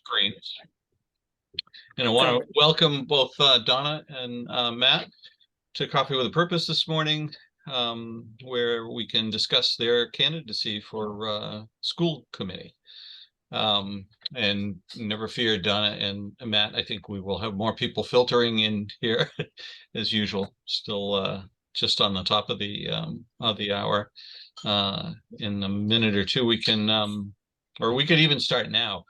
Great. And I want to welcome both Donna and Matt to Coffee with a Purpose this morning, where we can discuss their candidacy for school committee. And never fear, Donna and Matt, I think we will have more people filtering in here as usual, still just on the top of the hour. In a minute or two, we can, or we could even start now.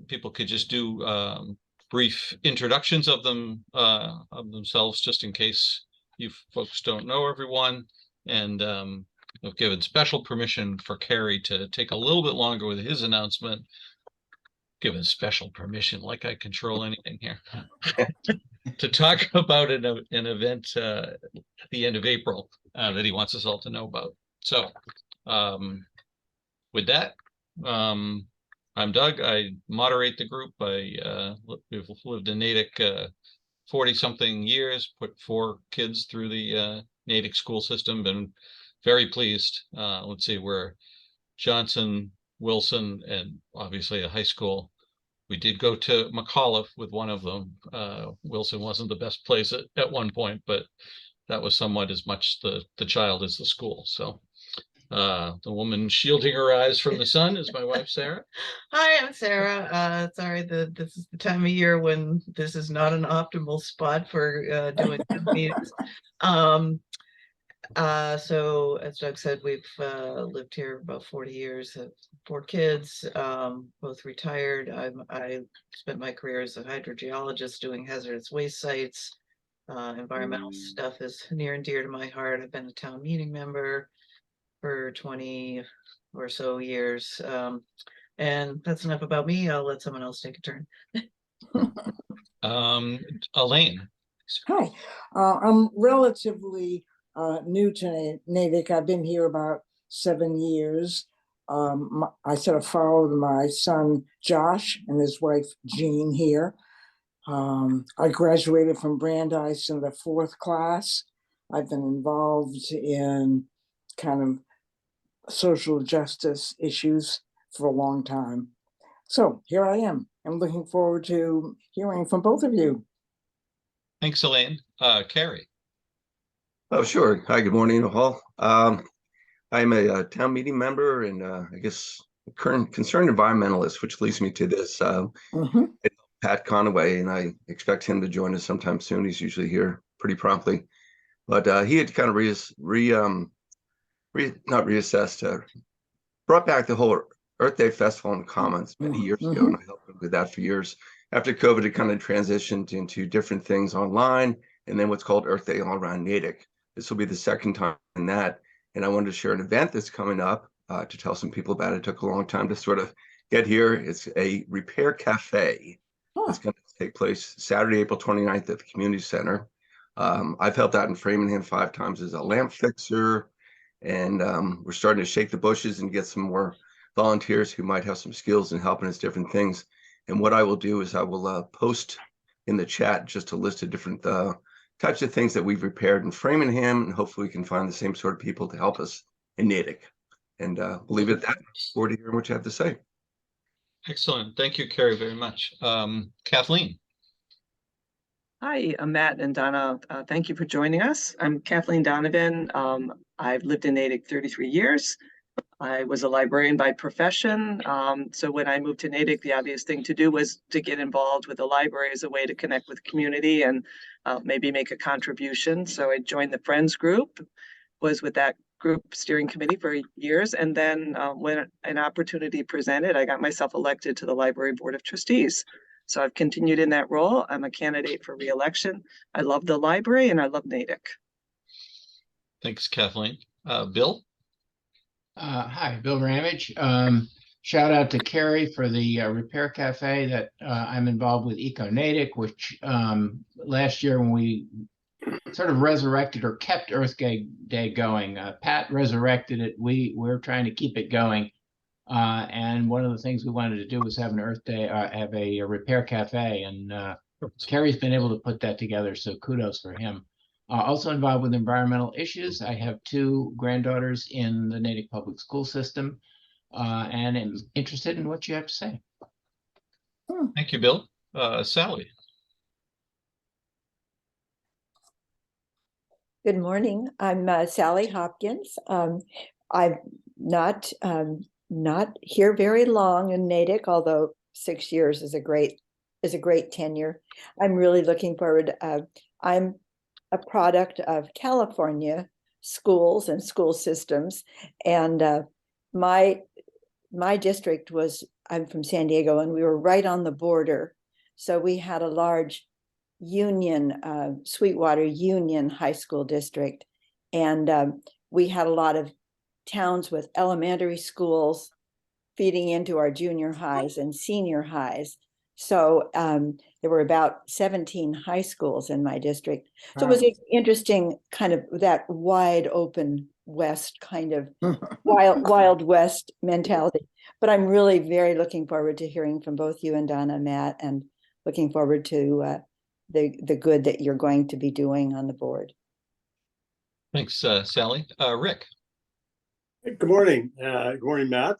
People could just do brief introductions of themselves, just in case you folks don't know everyone. And I've given special permission for Carrie to take a little bit longer with his announcement. Given special permission, like I control anything here, to talk about an event at the end of April that he wants us all to know about. So with that, I'm Doug. I moderate the group. We've lived in Natick 40-something years, put 4 kids through the Natick school system, been very pleased. Let's see, we're Johnson, Wilson, and obviously a high school. We did go to McAuliffe with one of them. Wilson wasn't the best place at one point, but that was somewhat as much the child as the school. So the woman shielding her eyes from the sun is my wife, Sarah. Hi, I'm Sarah. Sorry that this is the time of year when this is not an optimal spot for doing meetings. So as Doug said, we've lived here about 40 years, have 4 kids, both retired. I spent my career as a hydrogeologist doing hazardous waste sites. Environmental stuff is near and dear to my heart. I've been a town meeting member for 20 or so years. And that's enough about me. I'll let someone else take a turn. Elaine. Hi, I'm relatively new to Natick. I've been here about 7 years. I sort of followed my son Josh and his wife Jean here. I graduated from Brandeis in the 4th class. I've been involved in kind of social justice issues for a long time. So here I am. I'm looking forward to hearing from both of you. Thanks, Elaine. Carrie. Oh, sure. Hi, good morning, all. I'm a town meeting member and I guess current concerned environmentalist, which leads me to this. Pat Conaway, and I expect him to join us sometime soon. He's usually here pretty promptly, but he had kind of not reassessed, brought back the whole Earth Day Festival in Commons many years ago, and I helped him with that for years. After COVID, it kind of transitioned into different things online, and then what's called Earth Day all around Natick. This will be the 2nd time in that, and I wanted to share an event that's coming up to tell some people about it. It took a long time to sort of get here. It's a repair cafe. It's going to take place Saturday, April 29th at the community center. I've helped out in Framingham 5 times as a lamp fixer, and we're starting to shake the bushes and get some more volunteers who might have some skills in helping us different things. And what I will do is I will post in the chat just a list of different types of things that we've repaired in Framingham, and hopefully we can find the same sort of people to help us in Natick. And we'll leave it at that. Look forward to hearing what you have to say. Excellent. Thank you, Carrie, very much. Kathleen. Hi, I'm Matt and Donna. Thank you for joining us. I'm Kathleen Donovan. I've lived in Natick 33 years. I was a librarian by profession. So when I moved to Natick, the obvious thing to do was to get involved with the library as a way to connect with the community and maybe make a contribution. So I joined the Friends group, was with that group steering committee for years. And then when an opportunity presented, I got myself elected to the library board of trustees. So I've continued in that role. I'm a candidate for re-election. I love the library and I love Natick. Thanks, Kathleen. Bill? Hi, Bill Ramage. Shout out to Carrie for the repair cafe that I'm involved with Eco Natick, which last year when we sort of resurrected or kept Earth Day going, Pat resurrected it. We're trying to keep it going. And one of the things we wanted to do was have an Earth Day, have a repair cafe, and Carrie's been able to put that together, so kudos for him. Also involved with environmental issues. I have 2 granddaughters in the Natick public school system, and am interested in what you have to say. Thank you, Bill. Sally. Good morning. I'm Sally Hopkins. I'm not here very long in Natick, although 6 years is a great tenure. I'm really looking forward. I'm a product of California schools and school systems, and my district was. I'm from San Diego, and we were right on the border, so we had a large Union, Sweetwater Union High School District. And we had a lot of towns with elementary schools feeding into our junior highs and senior highs. So there were about 17 high schools in my district. So it was interesting, kind of that wide open West kind of wild West mentality. But I'm really very looking forward to hearing from both you and Donna, Matt, and looking forward to the good that you're going to be doing on the board. Thanks, Sally. Rick. Good morning. Good morning, Matt.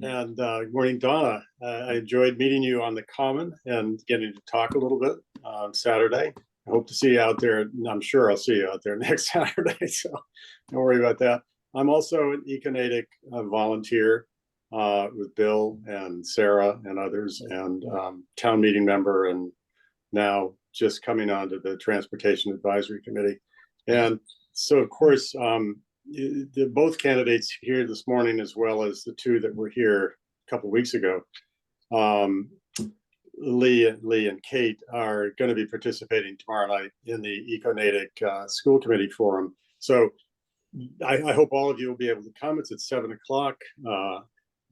And good morning, Donna. I enjoyed meeting you on the Common and getting to talk a little bit on Saturday. I hope to see you out there. I'm sure I'll see you out there next Saturday, so don't worry about that. I'm also an Econadic volunteer with Bill and Sarah and others, and town meeting member, and now just coming on to the Transportation Advisory Committee. And so, of course, both candidates here this morning, as well as the two that were here a couple of weeks ago, Lee and Kate, are going to be participating tomorrow night in the Econadic School Committee Forum. So I hope all of you will be able to come. It's at 7 o'clock.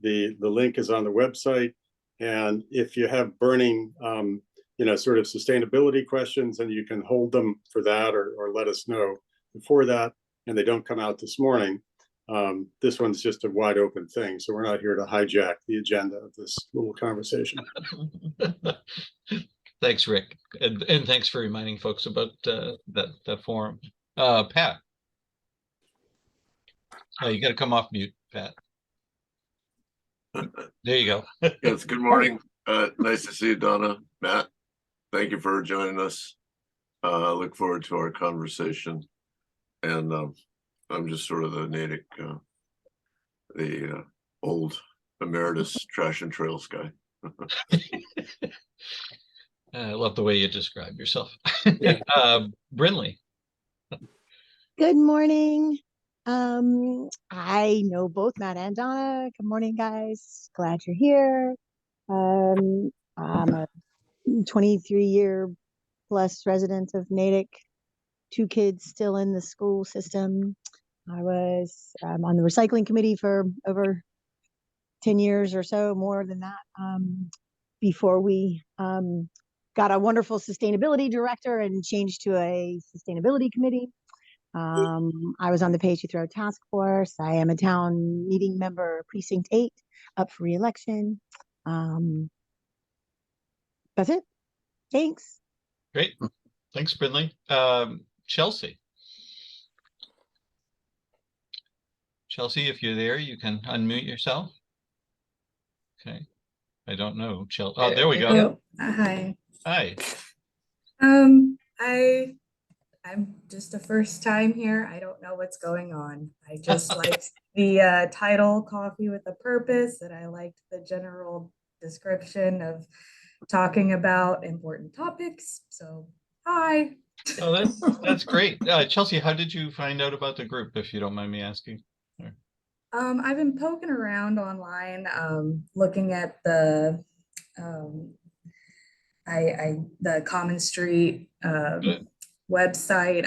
The link is on the website. And if you have burning sort of sustainability questions, and you can hold them for that, or let us know before that, and they don't come out this morning. This one's just a wide open thing, so we're not here to hijack the agenda of this little conversation. Thanks, Rick, and thanks for reminding folks about that forum. Pat, you got to come off mute, Pat. There you go. Yes, good morning. Nice to see you, Donna. Matt, thank you for joining us. Look forward to our conversation. And I'm just sort of the Natick, the old emeritus trash and trails guy. I love the way you describe yourself. Brinley. Good morning. I know both Matt and Donna. Good morning, guys. Glad you're here. I'm a 23-year plus resident of Natick. 2 kids still in the school system. I was on the recycling committee for over 10 years or so, more than that, before we got a wonderful sustainability director and changed to a sustainability committee. I was on the Pay As You Throw task force. I am a town meeting member, precinct 8, up for re-election. That's it. Thanks. Great. Thanks, Brinley. Chelsea. Chelsea, if you're there, you can unmute yourself. Okay. I don't know. Oh, there we go. Oh, hi. Hi. I'm just a first time here. I don't know what's going on. I just liked the title, Coffee with a Purpose, and I liked the general description of talking about important topics. So, hi. Oh, that's great. Chelsea, how did you find out about the group, if you don't mind me asking? I've been poking around online, looking at the the Common Street website.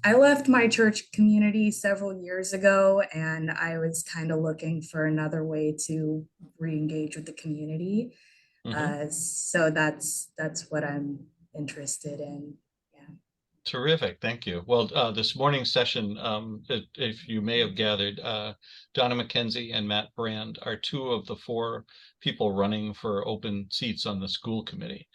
I left my church community several years ago, and I was kind of looking for another way to re-engage with the community. So that's what I'm interested in. Yeah. Terrific. Thank you. Well, this morning's session, if you may have gathered, Donna McKenzie and Matt Brand are 2 of the 4 people running for open seats on the school committee.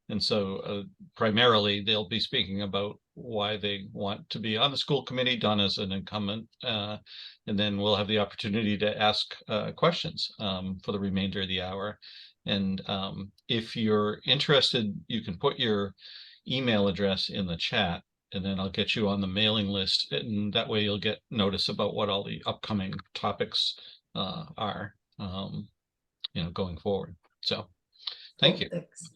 And so primarily they'll be speaking about why they want to be on the school committee. Donna's an incumbent, and then we'll have the opportunity to ask questions for the remainder of the hour. And if you're interested, you can put your email address in the chat, and then I'll get you on the mailing list, and that way you'll get notice about what all the upcoming topics are, going forward. So thank you. Thanks.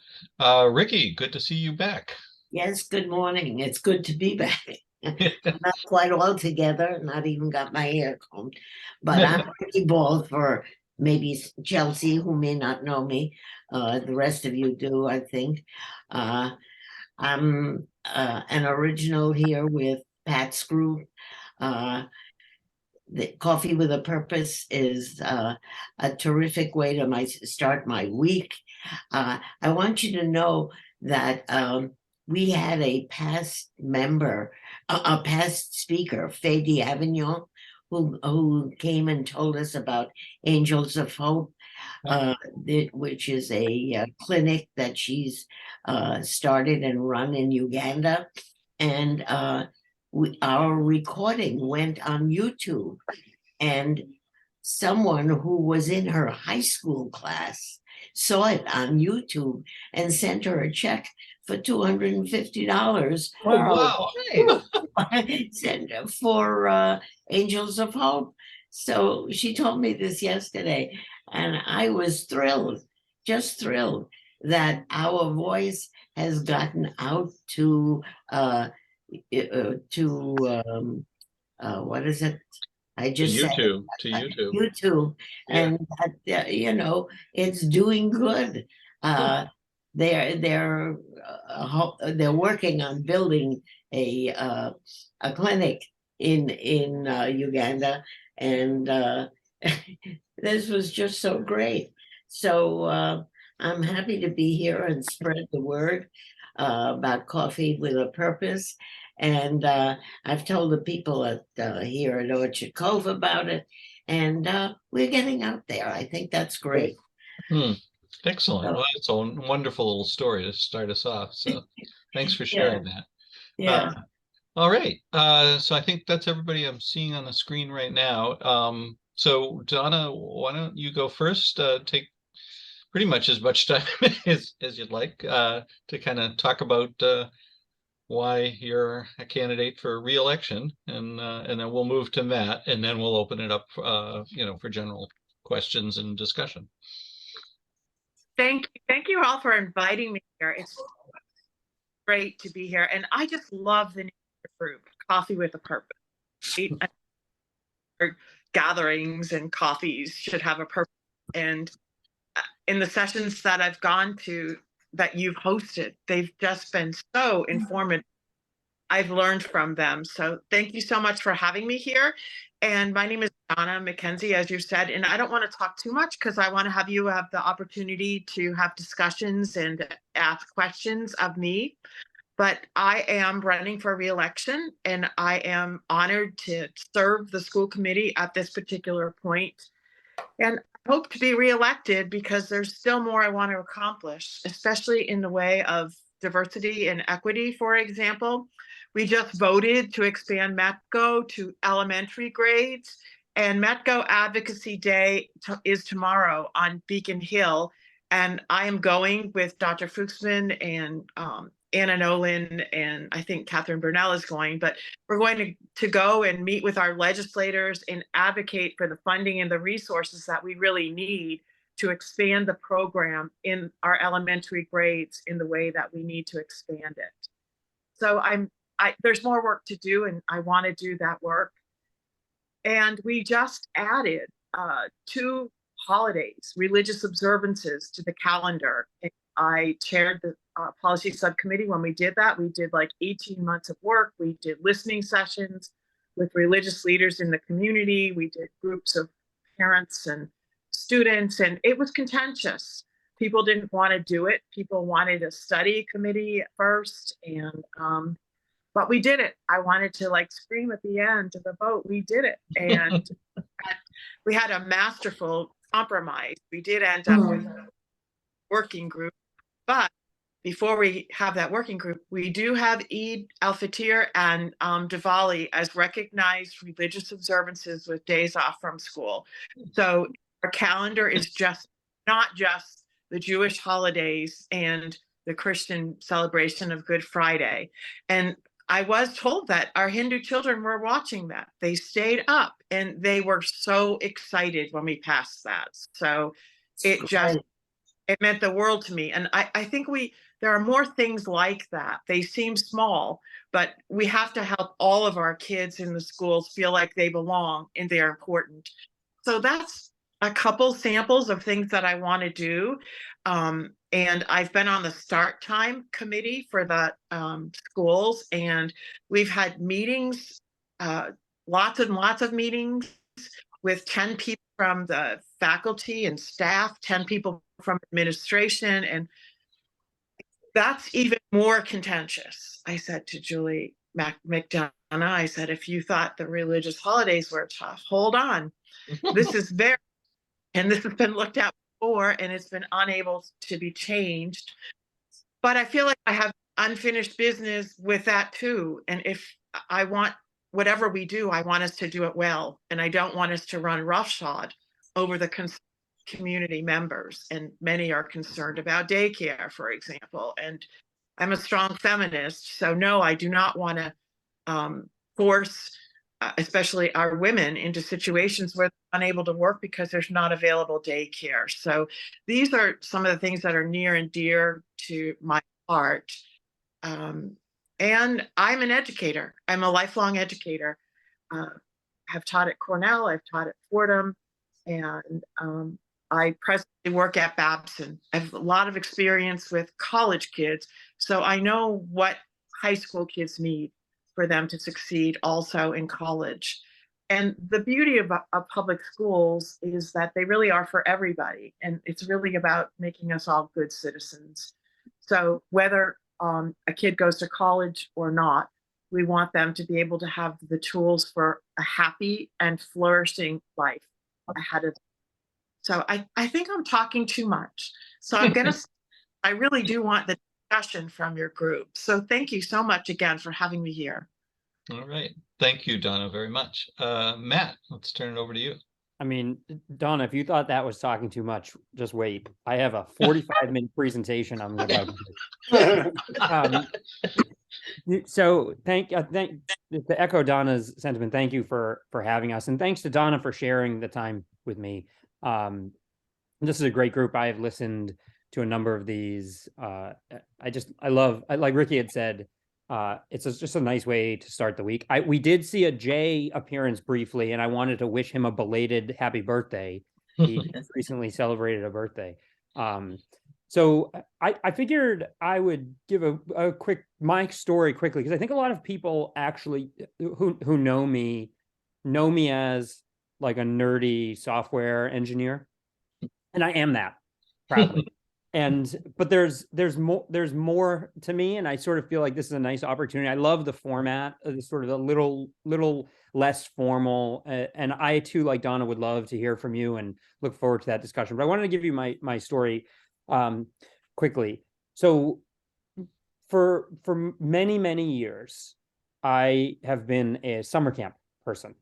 Ricky, good to see you back. Yes, good morning. It's good to be back. Not quite all together, not even got my hair combed, but I'm Ricky Ball for maybe Chelsea, who may not know me. The rest of you do, I think. I'm an original here with Pat's group. The Coffee with a Purpose is a terrific way to start my week. I want you to know that we had a past member, a past speaker, Faye Avignon, who came and told us about Angels of Hope, which is a clinic that she's started and run in Uganda. And our recording went on YouTube, and someone who was in her high school class saw it on YouTube and sent her a check for $250. Wow. For Angels of Hope. So she told me this yesterday, and I was thrilled, just thrilled that our voice has gotten out to what is it? I just said YouTube, to YouTube. YouTube, Yeah. and that, it's doing good. They're working on building a clinic in Uganda, and this was just so great. So I'm happy to be here and spread the word about Coffee with a Purpose. And I've told the people here at Orchard Cove about it, and we're getting out there. I think that's great. Excellent. Well, it's a wonderful little story to start us off. So thanks for sharing that. Yeah. All right. So I think that's everybody I'm seeing on the screen right now. So Donna, why don't you go first? Take pretty much as much time as you'd like to kind of talk about why you're a candidate for re-election, and then we'll move to Matt, and then we'll open it up, for general questions and discussion. Thank you all for inviting me here. It's great to be here, and I just love the name of the group, Coffee with a Purpose. Our gatherings and coffees should have a purpose, and in the sessions that I've gone to that you've hosted, they've just been so informative. I've learned from them. So thank you so much for having me here. And my name is Donna McKenzie, as you said, and I don't want to talk too much because I want to have you have the opportunity to have discussions and ask questions of me. But I am running for re-election, and I am honored to serve the school committee at this particular point. And I hope to be reelected because there's still more I want to accomplish, especially in the way of diversity and equity. For example, we just voted to expand METCO to elementary grades, and METCO Advocacy Day is tomorrow on Beacon Hill. And I am going with Dr. Fuchsman and Anna Nolan, and I think Catherine Burnell is going, but we're going to go and meet with our legislators and advocate for the funding and the resources that we really need to expand the program in our elementary grades in the way that we need to expand it. So there's more work to do, and I want to do that work. And we just added 2 holidays, religious observances, to the calendar. I chaired the policy subcommittee when we did that. We did like 18 months of work. We did listening sessions with religious leaders in the community. We did groups of parents and students, and it was contentious. People didn't want to do it. People wanted a study committee at first, and but we did it. I wanted to like scream at the end of the vote. We did it, and we had a masterful compromise. We did end up with a working group, but before we have that working group, we do have Eid al-Fitr and Diwali as recognized religious observances with days off from school. So our calendar is just not just the Jewish holidays and the Christian celebration of Good Friday. And I was told that our Hindu children were watching that. They stayed up and they were so excited when we passed that. So it meant the world to me. And I think there are more things like that. They seem small, but we have to help all of our kids in the schools feel like they belong and they're important. So that's a couple samples of things that I want to do. And I've been on the start time committee for the schools, and we've had meetings, lots and lots of meetings with 10 people from the faculty and staff, 10 people from administration, and that's even more contentious. I said to Julie McDonough, I said, if you thought the religious holidays were tough, hold on. This is and this has been looked at before, and it's been unable to be changed. But I feel like I have unfinished business with that too. And if I want, whatever we do, I want us to do it well. And I don't want us to run roughshod over the community members. And many are concerned about daycare, for example. And I'm a strong feminist. So no, I do not want to force especially our women into situations where they're unable to work because there's not available daycare. So these are some of the things that are near and dear to my heart. And I'm an educator. I'm a lifelong educator. I've taught at Cornell, I've taught at Fordham, and I presently work at Babson. I have a lot of experience with college kids, so I know what high school kids need for them to succeed also in college. And the beauty of public schools is that they really are for everybody. And it's really about making us all good citizens. So whether a kid goes to college or not, we want them to be able to have the tools for a happy and flourishing life ahead of them. So I think I'm talking too much. So I'm going to, I really do want the discussion from your group. So thank you so much again for having me here. All right. Thank you, Donna, very much. Matt, let's turn it over to you. I mean, Donna, if you thought that was talking too much, just wait. I have a 45-minute presentation I'm about to do. So to echo Donna's sentiment, thank you for having us. And thanks to Donna for sharing the time with me. This is a great group. I have listened to a number of these. Like Ricky had said, it's just a nice way to start the week. We did see a Jay appearance briefly, and I wanted to wish him a belated happy birthday. He recently celebrated a birthday. So I figured I would give my story quickly, because I think a lot of people actually who know me as like a nerdy software engineer, and I am that proudly. But there's more to me, and I sort of feel like this is a nice opportunity. I love the format, sort of a little less formal, and I too, like Donna, would love to hear from you and look forward to that discussion. But I wanted to give you my story quickly. So for many years, I have been a summer camp person.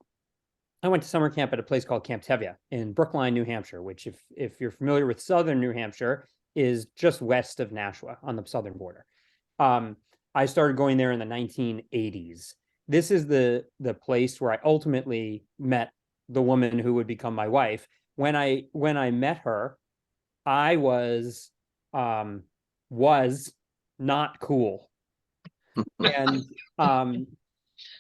I went to summer camp at a place called Cmte in Brookline, New Hampshire, which if you're familiar with southern New Hampshire, is just west of Nashua on the southern border. I started going there in the 1980s. This is the place where I ultimately met the woman who would become my wife. When I met her, I was not cool. And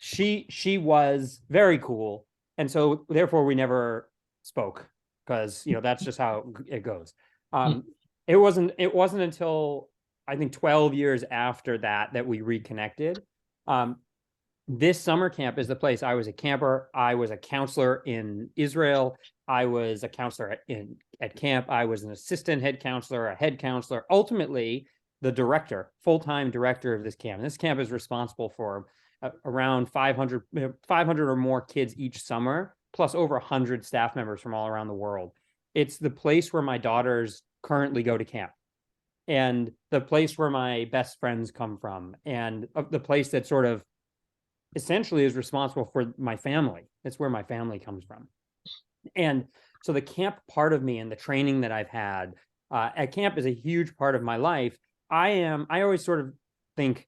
she was very cool. And so therefore we never spoke, because that's just how it goes. It wasn't until I think 12 years after that we reconnected. This summer camp is the place. I was a camper. I was a counselor in Israel. I was a counselor at camp. I was an assistant head counselor, a head counselor, ultimately the director, full-time director of this camp. And this camp is responsible for around 500 or more kids each summer, plus over 100 staff members from all around the world. It's the place where my daughters currently go to camp. and the place where my best friends come from, and the place that sort of essentially is responsible for my family. It's where my family comes from. And so the camp part of me and the training that I've had at camp is a huge part of my life. I always sort of think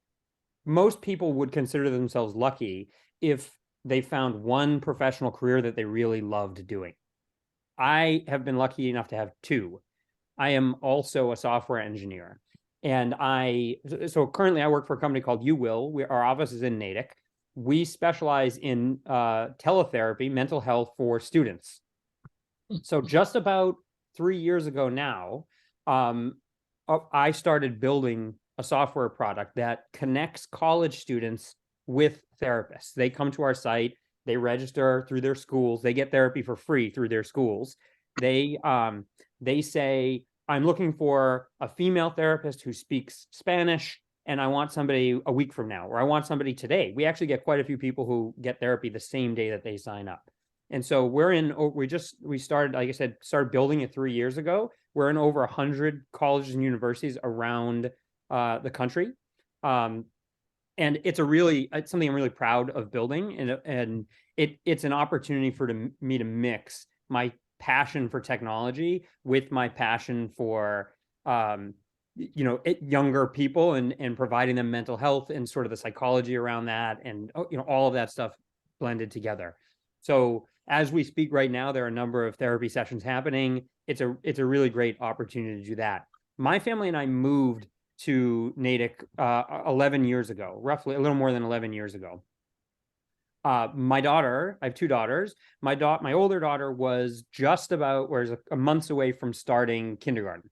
most people would consider themselves lucky if they found one professional career that they really loved doing. I have been lucky enough to have two. I am also a software engineer. And so currently I work for a company called You Will. Our office is in Natick. We specialize in teletherapy, mental health for students. So just about 3 years ago now, I started building a software product that connects college students with therapists. They come to our site, they register through their schools, they get therapy for free through their schools. They say, I'm looking for a female therapist who speaks Spanish, and I want somebody a week from now, or I want somebody today. We actually get quite a few people who get therapy the same day that they sign up. And so we started, like I said, started building it 3 years ago. We're in over 100 colleges and universities around the country. And it's something I'm really proud of building. And it's an opportunity for me to mix my passion for technology with my passion for, younger people and providing them mental health and sort of the psychology around that. And, all of that stuff blended together. So as we speak right now, there are a number of therapy sessions happening. It's a really great opportunity to do that. My family and I moved to Natick 11 years ago, roughly a little more than 11 years ago. My daughter, I have two daughters. My older daughter was just about, a months away from starting kindergarten.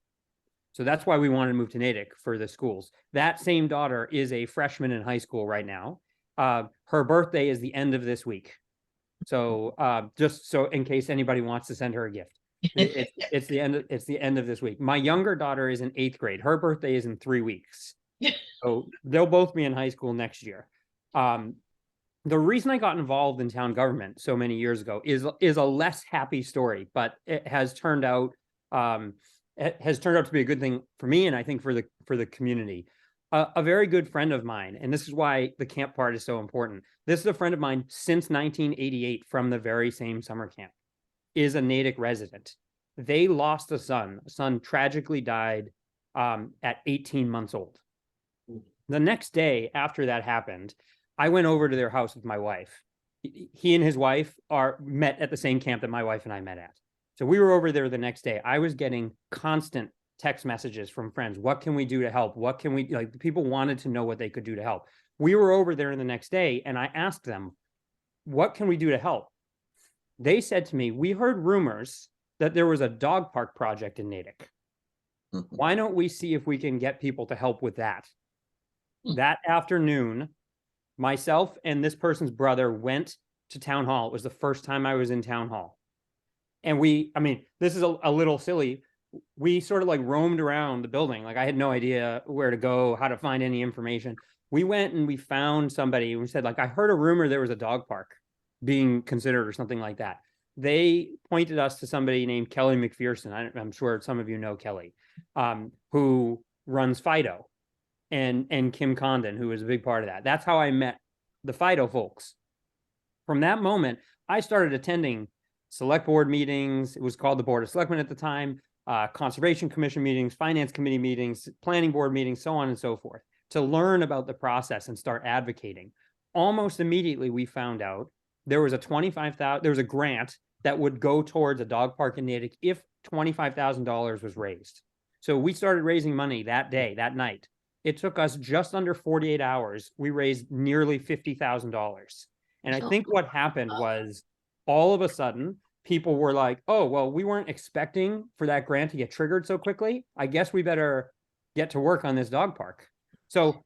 So that's why we wanted to move to Natick for the schools. That same daughter is a freshman in high school right now. Her birthday is the end of this week. So just so in case anybody wants to send her a gift, it's the end of this week. My younger daughter is in 8th grade. Her birthday is in 3 weeks. So they'll both be in high school next year. The reason I got involved in town government so many years ago is a less happy story, but it has turned out to be a good thing for me, and I think for the community. A very good friend of mine, and this is why the camp part is so important. This is a friend of mine since 1988 from the very same summer camp, is a Natick resident. They lost a son. A son tragically died at 18 months old. The next day after that happened, I went over to their house with my wife. He and his wife met at the same camp that my wife and I met at. So we were over there the next day. I was getting constant text messages from friends. What can we do to help? What can we, people wanted to know what they could do to help. We were over there the next day and I asked them, what can we do to help? They said to me, we heard rumors that there was a dog park project in Natick. Why don't we see if we can get people to help with that? That afternoon, myself and this person's brother went to town hall. It was the first time I was in town hall. And this is a little silly. We sort of roamed around the building. I had no idea where to go, how to find any information. We went and we found somebody and we said, I heard a rumor there was a dog park being considered or something like that. They pointed us to somebody named Kelly McPherson. I'm sure some of you know Kelly, who runs Fido, and Kim Condon, who was a big part of that. That's how I met the Fido folks. From that moment, I started attending select board meetings. It was called the Board of Selectmen at the time. Conservation Commission meetings, Finance Committee meetings, Planning Board meetings, so on and so forth, to learn about the process and start advocating. Almost immediately, we found out there was a grant that would go towards a dog park in Natick if $25,000 was raised. So we started raising money that day, that night. It took us just under 48 hours. We raised nearly $50,000. And I think what happened was all of a sudden, people were like, oh, well, we weren't expecting for that grant to get triggered so quickly. I guess we better get to work on this dog park. So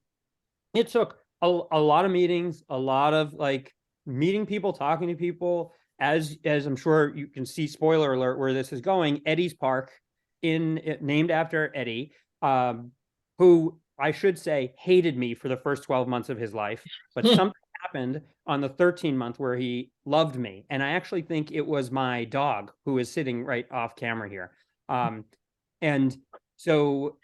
it took a lot of meetings, a lot of meeting people, talking to people. As I'm sure you can see, spoiler alert, where this is going, Eddie's Park, named after Eddie, who I should say hated me for the first 12 months of his life, but something happened on the 13th month where he loved me. And I actually think it was my dog, who is sitting right off camera here. And so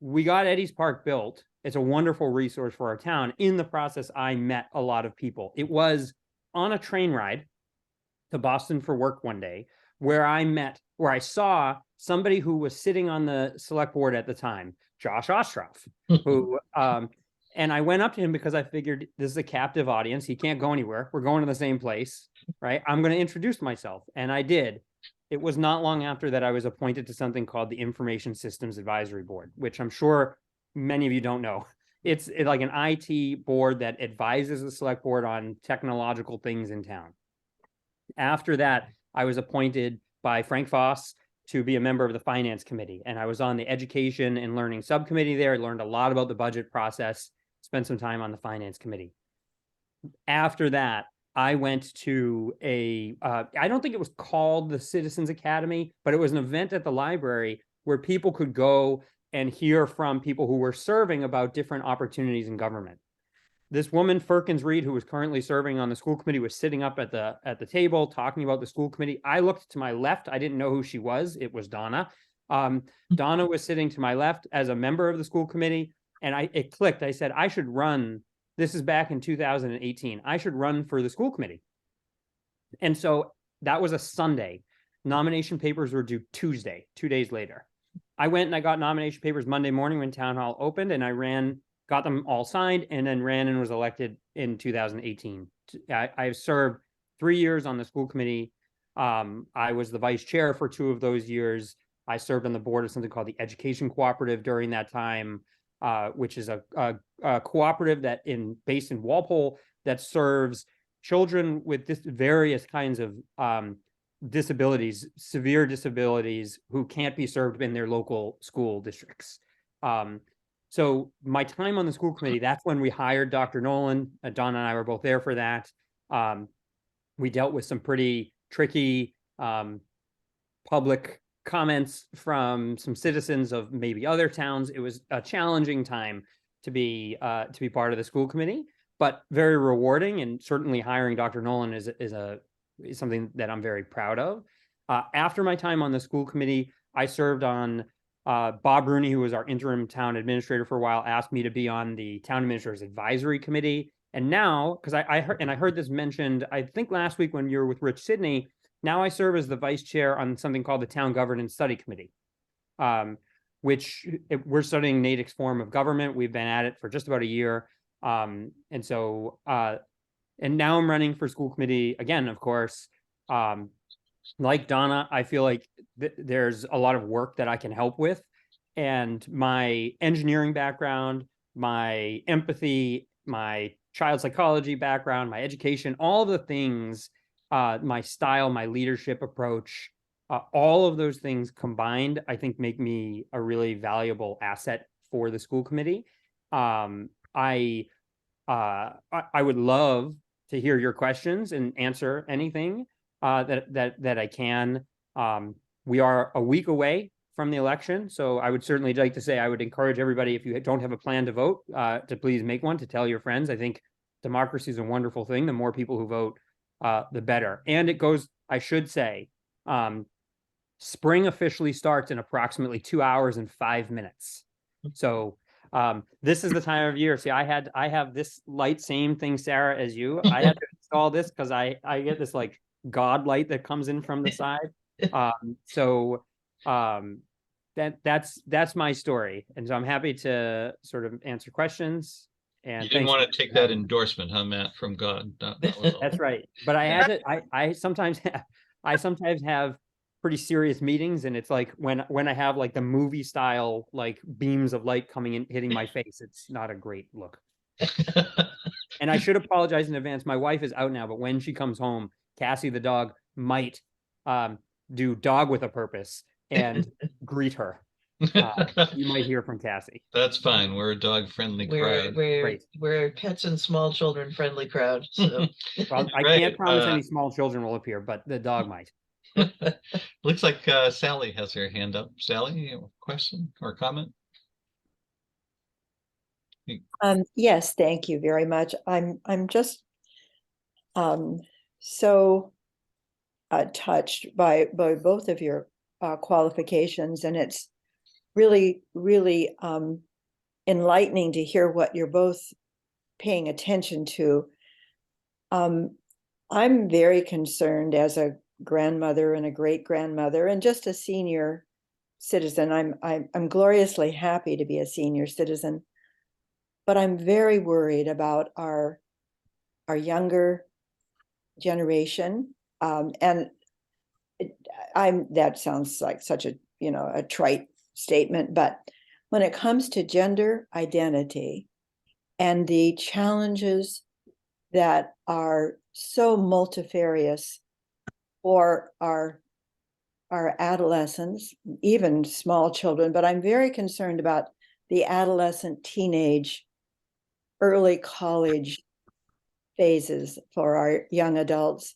we got Eddie's Park built. It's a wonderful resource for our town. In the process, I met a lot of people. It was on a train ride to Boston for work one day where I saw somebody who was sitting on the select board at the time, Josh Ostroff, who, and I went up to him because I figured this is a captive audience. He can't go anywhere. We're going to the same place, right? I'm going to introduce myself. And I did. It was not long after that I was appointed to something called the Information Systems Advisory Board, which I'm sure many of you don't know. It's like an IT board that advises the select board on technological things in town. After that, I was appointed by Frank Foss to be a member of the Finance Committee. And I was on the Education and Learning Subcommittee there. I learned a lot about the budget process, spent some time on the Finance Committee. After that, I went to I don't think it was called the Citizens Academy, but it was an event at the library where people could go and hear from people who were serving about different opportunities in government. This woman, Firkins Reed, who was currently serving on the school committee, was sitting up at the table talking about the school committee. I looked to my left. I didn't know who she was. It was Donna. Donna was sitting to my left as a member of the school committee, and it clicked. I said, I should run. This is back in 2018. I should run for the school committee. And so that was a Sunday. Nomination papers were due Tuesday, 2 days later. I went and I got nomination papers Monday morning when town hall opened, and I ran, got them all signed, and then ran and was elected in 2018. I've served 3 years on the school committee. I was the vice chair for 2 of those years. I served on the board of something called the Education Cooperative during that time, which is a cooperative based in Walpole that serves children with various kinds of disabilities, severe disabilities, who can't be served in their local school districts. So my time on the school committee, that's when we hired Dr. Nolan. Donna and I were both there for that. We dealt with some pretty tricky public comments from some citizens of maybe other towns. It was a challenging time to be part of the school committee, but very rewarding. And certainly hiring Dr. Nolan is something that I'm very proud of. After my time on the school committee, I served on Bob Rooney, who was our interim town administrator for a while, asked me to be on the town administrator's advisory committee. And now, because I heard this mentioned, I think last week when you were with Rich Sidney, now I serve as the vice chair on something called the Town Governance Study Committee, which we're studying Natick's form of government. We've been at it for just about a year. And now I'm running for school committee again, of course. Like Donna, I feel like there's a lot of work that I can help with. And my engineering background, my empathy, my child psychology background, my education, all the things, my style, my leadership approach, all of those things combined, I think make me a really valuable asset for the school committee. I would love to hear your questions and answer anything that I can. We are a week away from the election, so I would certainly like to say I would encourage everybody, if you don't have a plan to vote, to please make one, to tell your friends. I think democracy is a wonderful thing. The more people who vote, the better. And it goes, I should say, spring officially starts in approximately 2 hours and 5 minutes. So this is the time of year. See, I have this light, same thing, Sarah, as you. I had to install this because I get this like God light that comes in from the side. That's my story. And so I'm happy to sort of answer questions. And you didn't want to take that endorsement, huh, Matt, from God? That's right. But I had to, I sometimes have pretty serious meetings, and it's like when I have like the movie style like beams of light coming in hitting my face, it's not a great look. And I should apologize in advance. My wife is out now, but when she comes home, Cassie the dog might do Dog with a Purpose and greet her. You might hear from Cassie. That's fine. We're a dog friendly crowd. We're pets and small children friendly crowd. So well, I can't promise any small children will appear, but the dog might. Looks like Sally has her hand up. Sally, a question or comment? Yes, thank you very much. I'm just so touched by both of your qualifications, and it's really, really enlightening to hear what you're both paying attention to. I'm very concerned as a grandmother and a great grandmother and just a senior citizen. I'm gloriously happy to be a senior citizen, but I'm very worried about our younger generation. And that sounds like such a, a trite statement, but when it comes to gender identity and the challenges that are so multifarious for our adolescents, even small children, but I'm very concerned about the adolescent, teenage, early college phases for our young adults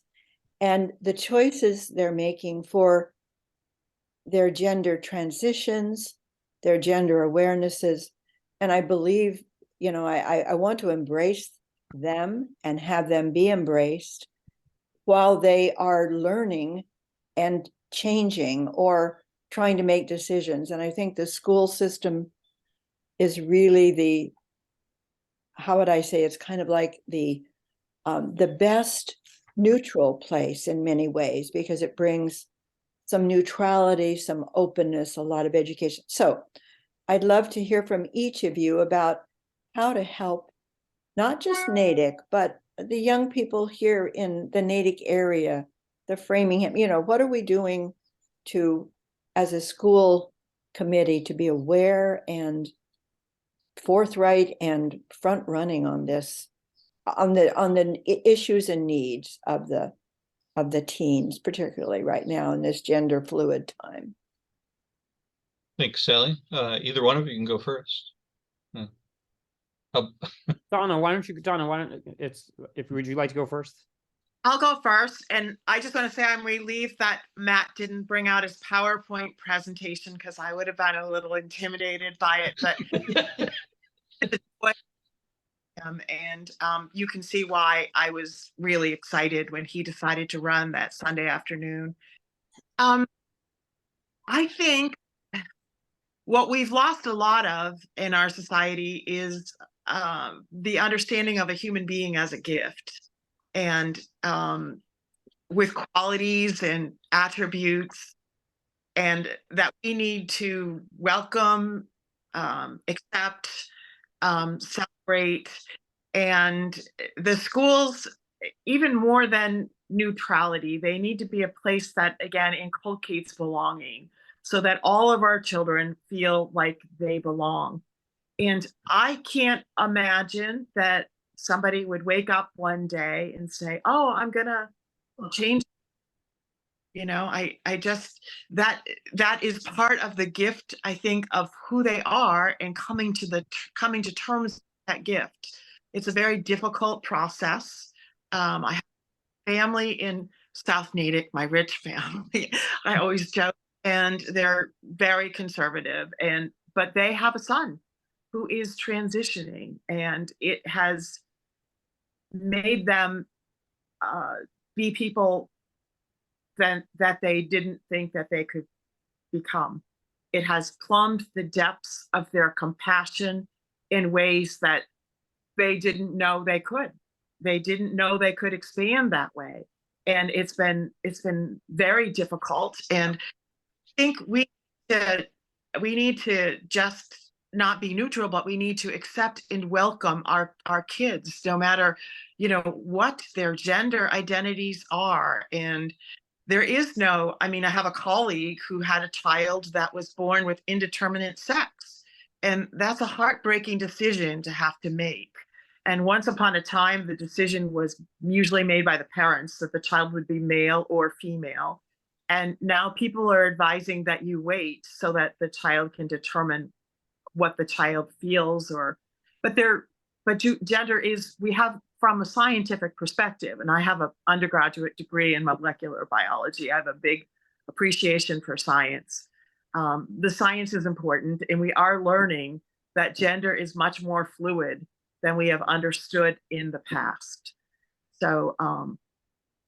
and the choices they're making for their gender transitions, their gender awarenesses. And I believe, I want to embrace them and have them be embraced while they are learning and changing or trying to make decisions. And I think the school system is really how would I say, it's kind of like the best neutral place in many ways, because it brings some neutrality, some openness, a lot of education. So I'd love to hear from each of you about how to help not just Natick, but the young people here in the Natick area, the Framingham, what are we doing as a school committee to be aware and forthright and front running on this, on the issues and needs of the teens, particularly right now in this gender fluid time. Thanks, Sally. Either one of you can go first. Donna, would you like to go first? I'll go first. And I just want to say I'm relieved that Matt didn't bring out his PowerPoint presentation because I would have been a little intimidated by it. But you can see why I was really excited when he decided to run that Sunday afternoon. I think what we've lost a lot of in our society is the understanding of a human being as a gift, and with qualities and attributes, and that we need to welcome, accept, celebrate. And the schools, even more than neutrality, they need to be a place that, again, inculcates belonging so that all of our children feel like they belong. And I can't imagine that somebody would wake up one day and say, oh, I'm going to change. I just, that is part of the gift, I think, of who they are and coming to terms with that gift. It's a very difficult process. I have family in South Natick, my rich family, I always joke, and they're very conservative, but they have a son who is transitioning, and it has made them be people that they didn't think that they could become. It has plumbed the depths of their compassion in ways that they didn't know they could. They didn't know they could expand that way. And it's been very difficult. And I think we need to just not be neutral, but we need to accept and welcome our kids, no matter, what their gender identities are. And there is no, I have a colleague who had a child that was born with indeterminate sex. And that's a heartbreaking decision to have to make. And once upon a time, the decision was usually made by the parents that the child would be male or female. And now people are advising that you wait so that the child can determine what the child feels, but gender is, we have, from a scientific perspective, and I have an undergraduate degree in molecular biology. I have a big appreciation for science. The science is important, and we are learning that gender is much more fluid than we have understood in the past. So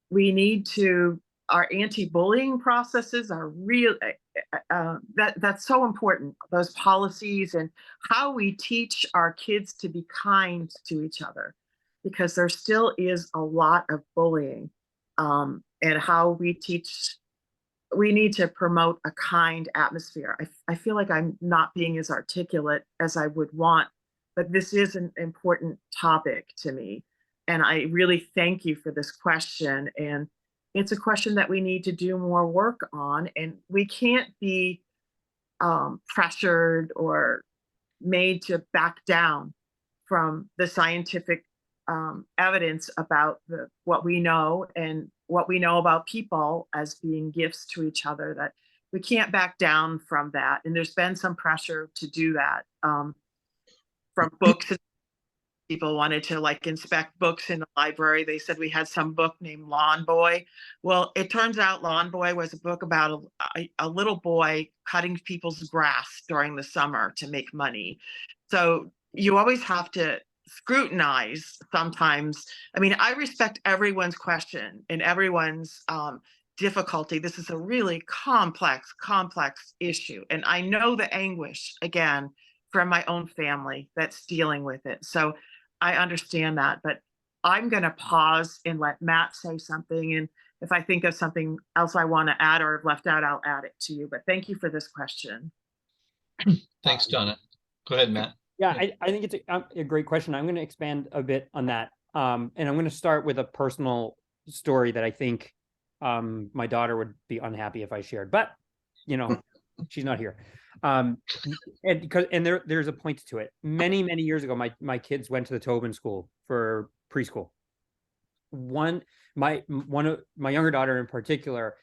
we need to, our anti-bullying processes are real. that's so important, those policies and how we teach our kids to be kind to each other, because there still is a lot of bullying, and how we teach. We need to promote a kind atmosphere. I feel like I'm not being as articulate as I would want, but this is an important topic to me. And I really thank you for this question. And it's a question that we need to do more work on. And we can't be pressured or made to back down from the scientific evidence about what we know and what we know about people as being gifts to each other, that we can't back down from that. And there's been some pressure to do that from books. People wanted to like inspect books in the library. They said we had some book named Lawn Boy. Well, it turns out Lawn Boy was a book about a little boy cutting people's grass during the summer to make money. So you always have to scrutinize sometimes. I mean, I respect everyone's question and everyone's difficulty. This is a really complex issue. And I know the anguish, again, from my own family that's dealing with it. So I understand that, but I'm going to pause and let Matt say something. And if I think of something else I want to add or have left out, I'll add it to you. But thank you for this question. Thanks, Donna. Go ahead, Matt. Yeah, I think it's a great question. I'm going to expand a bit on that. And I'm going to start with a personal story that I think my daughter would be unhappy if I shared, but you know, she's not here. And there's a point to it. Many years ago, my kids went to the Tobin School for preschool. My younger daughter in particular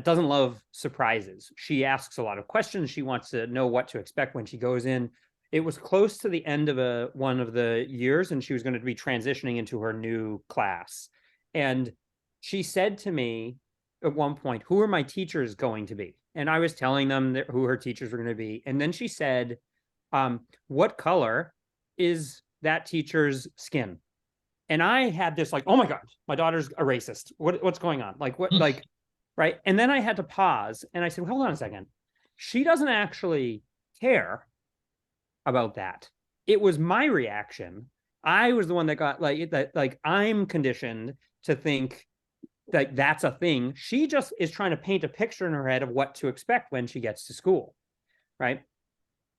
doesn't love surprises. She asks a lot of questions. She wants to know what to expect when she goes in. It was close to the end of one of the years, and she was going to be transitioning into her new class. And she said to me at one point, "Who are my teachers going to be?" And I was telling them who her teachers were going to be. And then she said, "What color is that teacher's skin?" And I had this like, "Oh my God, my daughter's a racist. What's going on? Like what, like, right?" And then I had to pause and I said, "Hold on a second. She doesn't actually care about that. It was my reaction. I was the one that got like that. Like I'm conditioned to think that that's a thing. She just is trying to paint a picture in her head of what to expect when she gets to school, right?"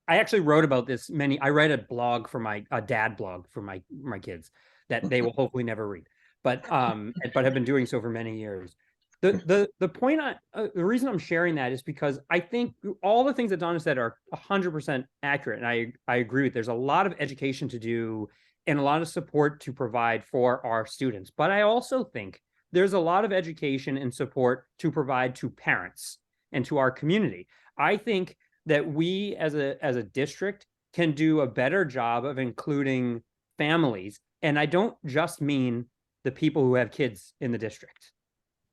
I actually wrote about this I write a blog for a dad blog for my kids that they will hopefully never read, but have been doing so for many years. The point the reason I'm sharing that is because I think all the things that Donna said are 100% accurate, and I agree with. There's a lot of education to do and a lot of support to provide for our students, but I also think there's a lot of education and support to provide to parents and to our community. I think that we as a district can do a better job of including families. And I don't just mean the people who have kids in the district.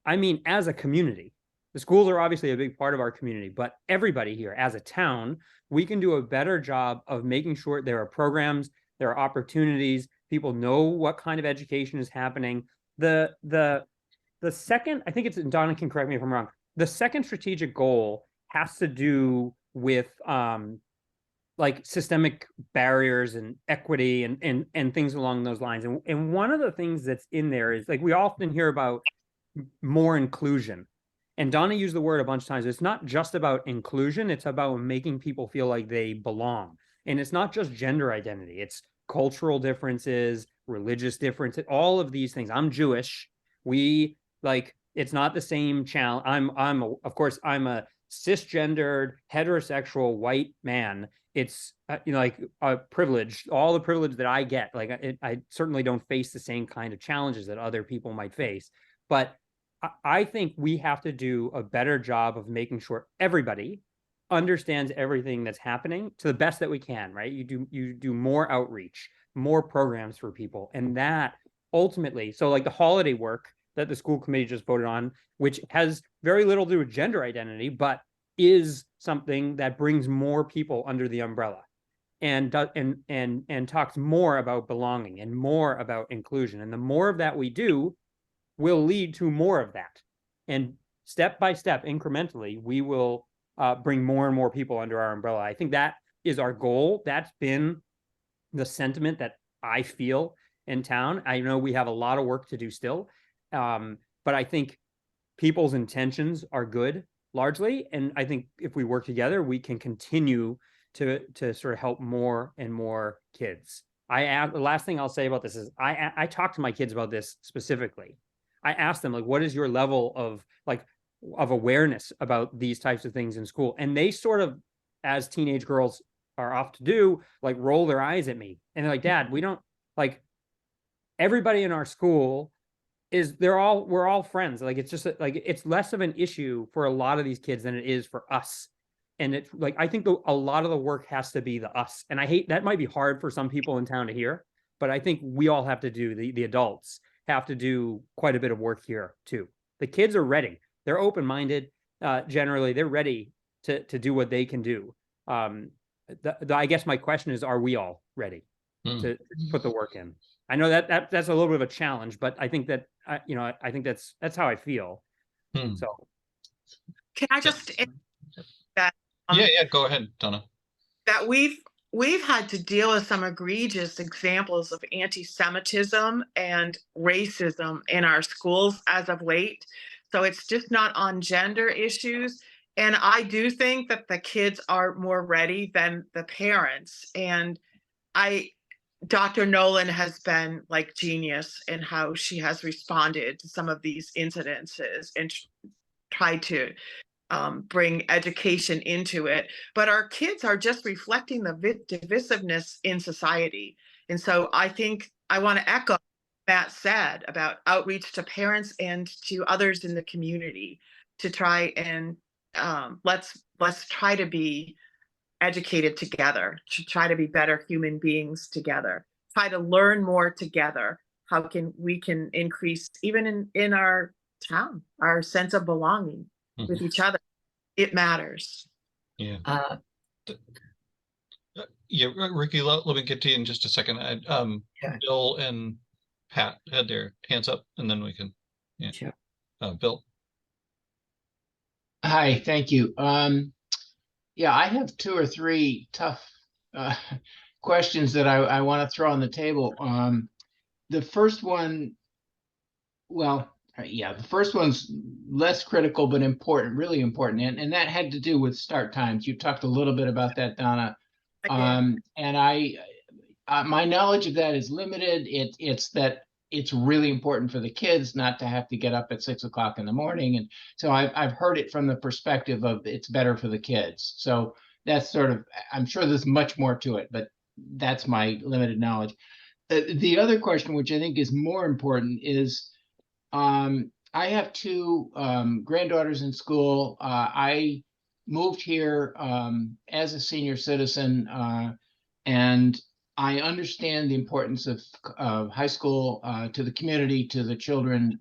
I mean, as a community. The schools are obviously a big part of our community, but everybody here as a town, we can do a better job of making sure there are programs, there are opportunities, people know what kind of education is happening. The second, I think it's, Donna can correct me if I'm wrong, the second strategic goal has to do with like systemic barriers and equity and things along those lines. And one of the things that's in there is like we often hear about more inclusion. And Donna used the word a bunch of times. It's not just about inclusion, it's about making people feel like they belong. And it's not just gender identity, it's cultural differences, religious differences, all of these things. I'm Jewish. We like, it's not the same challenge. Of course, I'm a cisgendered, heterosexual white man. It's like a privilege, all the privilege that I get. Like I certainly don't face the same kind of challenges that other people might face. But I think we have to do a better job of making sure everybody understands everything that's happening to the best that we can, right? You do more outreach, more programs for people. And that ultimately, so like the holiday work that the school committee just voted on, which has very little to do with gender identity, but is something that brings more people under the umbrella and talks more about belonging and more about inclusion. And the more of that we do will lead to more of that. And step by step, incrementally, we will bring more and more people under our umbrella. I think that is our goal. That's been the sentiment that I feel in town. I know we have a lot of work to do still, but I think people's intentions are good largely. And I think if we work together, we can continue to sort of help more and more kids. The last thing I'll say about this is I talk to my kids about this specifically. I ask them, like, what is your level of awareness about these types of things in school? And they sort of, as teenage girls are off to do, like, roll their eyes at me. And they're like, Dad, we don't, like, everybody in our school we're all friends. Like, it's just like, it's less of an issue for a lot of these kids than it is for us. And it's like, I think a lot of the work has to be the us. And I hate, that might be hard for some people in town to hear, but I think we all have to do, the adults have to do quite a bit of work here too. The kids are ready. They're open-minded. Generally, they're ready to do what they can do. I guess my question is, are we all ready to put the work in? I know that's a little bit of a challenge, but I think that, I think that's how I feel. So. Can I just that? Yeah, go ahead, Donna. That we've had to deal with some egregious examples of anti-Semitism and racism in our schools as of late. So it's just not on gender issues. And I do think that the kids are more ready than the parents. And Dr. Nolan has been like genius in how she has responded to some of these incidences and tried to bring education into it. But our kids are just reflecting the divisiveness in society. And so I think I want to echo what Matt said about outreach to parents and to others in the community to try and let's try to be educated together, to try to be better human beings together, try to learn more together. How we can increase even in our town, our sense of belonging with each other. It matters. Yeah. Yeah, Ricky, let me get to you in just a second. Bill and Pat had their hands up, and then we can. Yeah. Sure. Bill. Hi, thank you. Yeah, I have 2 or 3 tough questions that I want to throw on the table. The first one, the first one's less critical but important, really important, and that had to do with start times. You talked a little bit about that, Donna, and my knowledge of that is limited. It's that it's really important for the kids not to have to get up at 6 o'clock in the morning. And so I've heard it from the perspective of it's better for the kids. So that's sort of, I'm sure there's much more to it, but that's my limited knowledge. The other question, which I think is more important, is I have 2 granddaughters in school. I moved here as a senior citizen, and I understand the importance of high school to the community, to the children.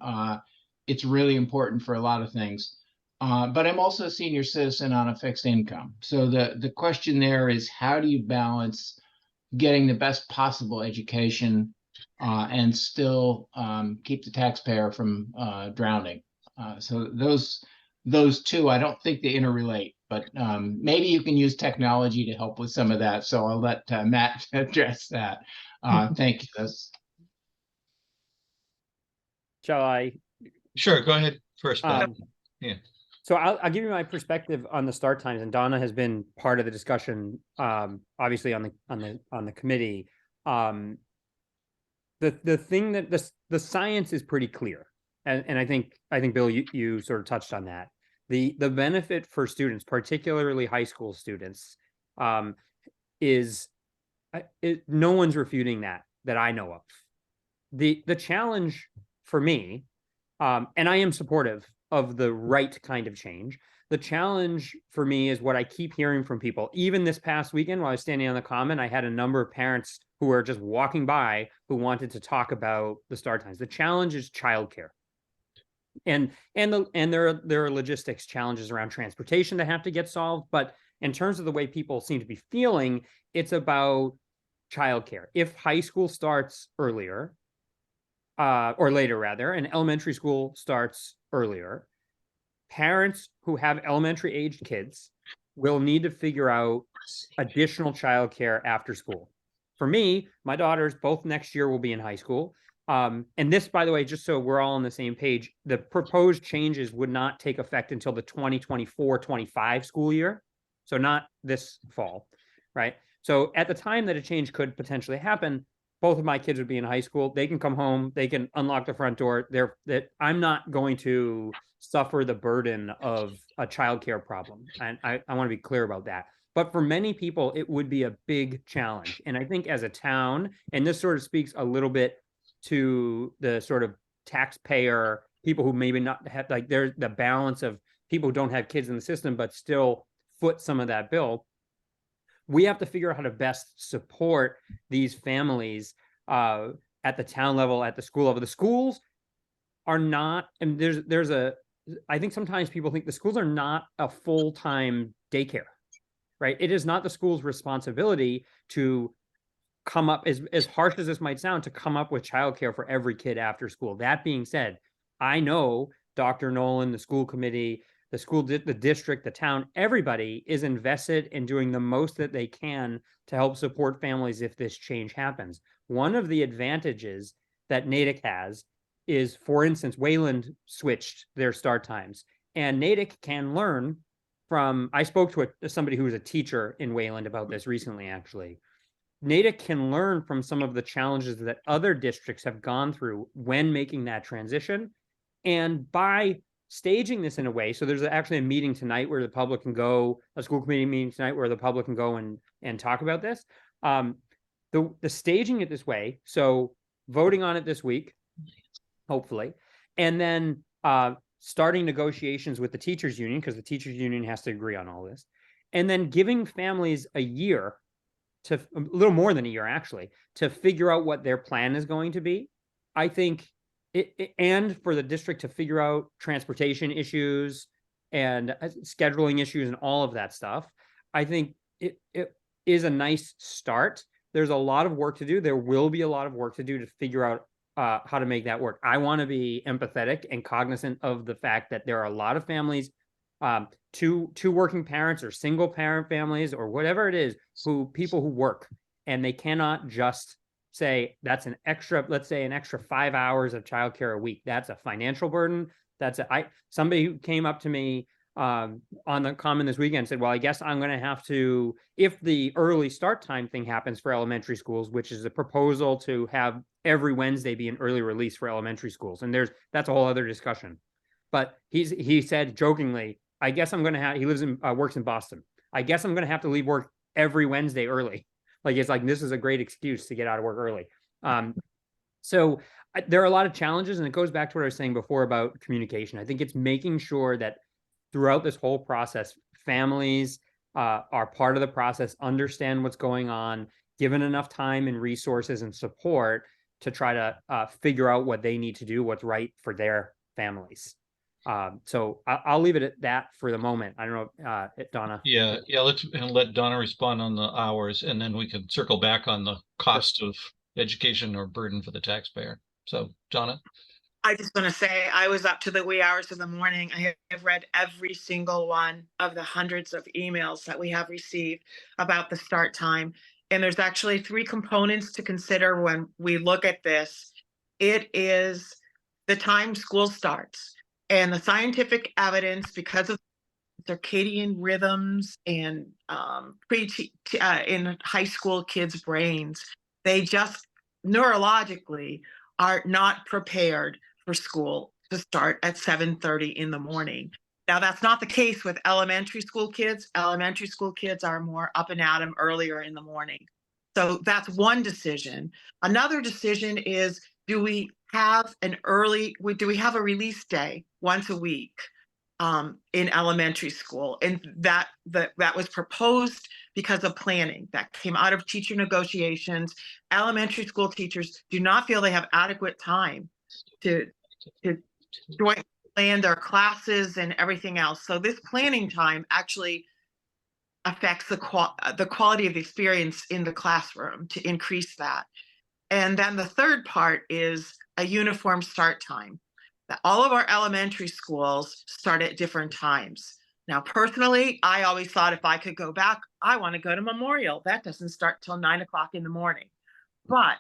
It's really important for a lot of things. But I'm also a senior citizen on a fixed income. So the question there is, how do you balance getting the best possible education and still keep the taxpayer from drowning? So those 2, I don't think they interrelate, but maybe you can use technology to help with some of that. So I'll let Matt address that. Thank you. Shall I? Sure, go ahead first. Yeah. So I'll give you my perspective on the start times, and Donna has been part of the discussion, obviously on the committee. The thing that the science is pretty clear, and I think Bill, you sort of touched on that. The benefit for students, particularly high school students, is no one's refuting that I know of. The challenge for me, and I am supportive of the right kind of change. The challenge for me is what I keep hearing from people. Even this past weekend, while I was standing on the Common, I had a number of parents who were just walking by who wanted to talk about the start times. The challenge is childcare. And there are logistics challenges around transportation that have to get solved. But in terms of the way people seem to be feeling, it's about childcare. If high school starts earlier, or later rather, and elementary school starts earlier, parents who have elementary aged kids will need to figure out additional childcare after school. For me, my daughters both next year will be in high school. And this, by the way, just so we're all on the same page, the proposed changes would not take effect until the 2024-25 school year. So not this fall, right? So at the time that a change could potentially happen, both of my kids would be in high school. They can come home, they can unlock the front door. I'm not going to suffer the burden of a childcare problem. And I want to be clear about that. But for many people, it would be a big challenge. And I think as a town, and this sort of speaks a little bit to the sort of taxpayer, people who maybe not have, like, there's the balance of people who don't have kids in the system, but still foot some of that bill. We have to figure out how to best support these families at the town level, at the school level. The schools are not, and I think sometimes people think the schools are not a full-time daycare, right? It is not the school's responsibility to come up, as harsh as this might sound, to come up with childcare for every kid after school. That being said, I know Dr. Nolan, the school committee, the school, the district, the town, everybody is invested in doing the most that they can to help support families if this change happens. One of the advantages that Natick has is, for instance, Wayland switched their start times, and Natick can learn from, I spoke to somebody who was a teacher in Wayland about this recently, actually. Natick can learn from some of the challenges that other districts have gone through when making that transition. And by staging this in a way, so there's actually a meeting tonight where the public can go, a school committee meeting tonight where the public can go and talk about this. The staging it this way, so voting on it this week, hopefully, and then starting negotiations with the teachers union, because the teachers union has to agree on all this, and then giving families a year, to a little more than a year actually, to figure out what their plan is going to be. I think and for the district to figure out transportation issues and scheduling issues and all of that stuff. I think it is a nice start. There's a lot of work to do. There will be a lot of work to do to figure out how to make that work. I want to be empathetic and cognizant of the fact that there are a lot of families, two working parents or single parent families or whatever it is, people who work, and they cannot just say that's an extra, let's say an extra 5 hours of childcare a week. That's a financial burden. Somebody who came up to me on the Common this weekend said, well, I guess I'm going to have to, if the early start time thing happens for elementary schools, which is a proposal to have every Wednesday be an early release for elementary schools. And that's a whole other discussion. But he said jokingly, I guess I'm going to have, he works in Boston. I guess I'm going to have to leave work every Wednesday early. Like, it's like, this is a great excuse to get out of work early. So there are a lot of challenges, and it goes back to what I was saying before about communication. I think it's making sure that throughout this whole process, families are part of the process, understand what's going on, given enough time and resources and support to try to figure out what they need to do, what's right for their families. So I'll leave it at that for the moment. I don't know, Donna. Yeah, let's let Donna respond on the hours, and then we can circle back on the cost of education or burden for the taxpayer. So, Donna. I just want to say I was up to the wee hours of the morning. I have read every single one of the hundreds of emails that we have received about the start time. And there's actually 3 components to consider when we look at this. It is the time school starts. And the scientific evidence, because of circadian rhythms and in high school kids' brains, they just neurologically are not prepared for school to start at 7:30 in the morning. Now, that's not the case with elementary school kids. Elementary school kids are more up and at 'em earlier in the morning. So that's one decision. Another decision is, do we have a release day once a week in elementary school? And that was proposed because of planning that came out of teacher negotiations. Elementary school teachers do not feel they have adequate time to plan their classes and everything else. So this planning time actually affects the quality of the experience in the classroom to increase that. And then the third part is a uniform start time. All of our elementary schools start at different times. Now, personally, I always thought if I could go back, I want to go to Memorial. That doesn't start till 9 o'clock in the morning. But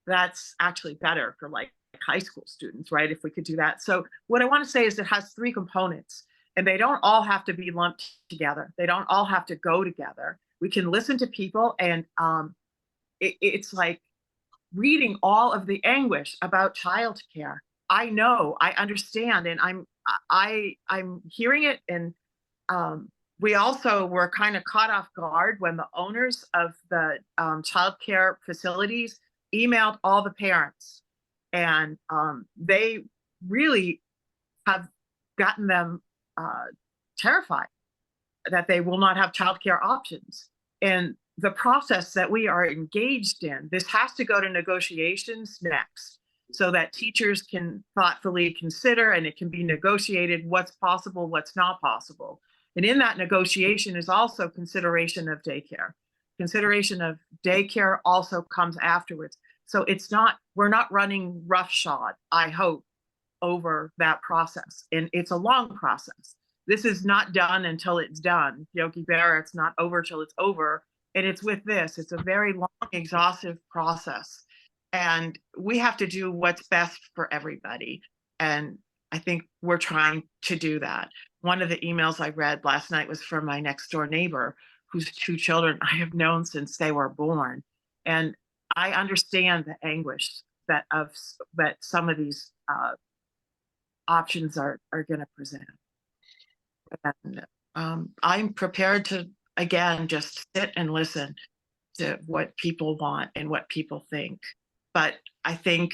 that's actually better for like high school students, right? If we could do that. So what I want to say is it has 3 components, and they don't all have to be lumped together. They don't all have to go together. We can listen to people, and it's like reading all of the anguish about childcare. I know, I understand, and I'm hearing it, and we also were kind of caught off guard when the owners of the childcare facilities emailed all the parents, and they really have gotten them terrified that they will not have childcare options. And the process that we are engaged in, this has to go to negotiations next, so that teachers can thoughtfully consider, and it can be negotiated what's possible, what's not possible. And in that negotiation is also consideration of daycare. Consideration of daycare also comes afterwards. So it's not, we're not running roughshod, I hope, over that process. And it's a long process. This is not done until it's done. Yogi Berra, it's not over till it's over. And it's with this, it's a very long, exhaustive process. And we have to do what's best for everybody. And I think we're trying to do that. One of the emails I read last night was from my next door neighbor, whose 2 children I have known since they were born. And I understand the anguish that some of these options are going to present. And I'm prepared to, again, just sit and listen to what people want and what people think. But I think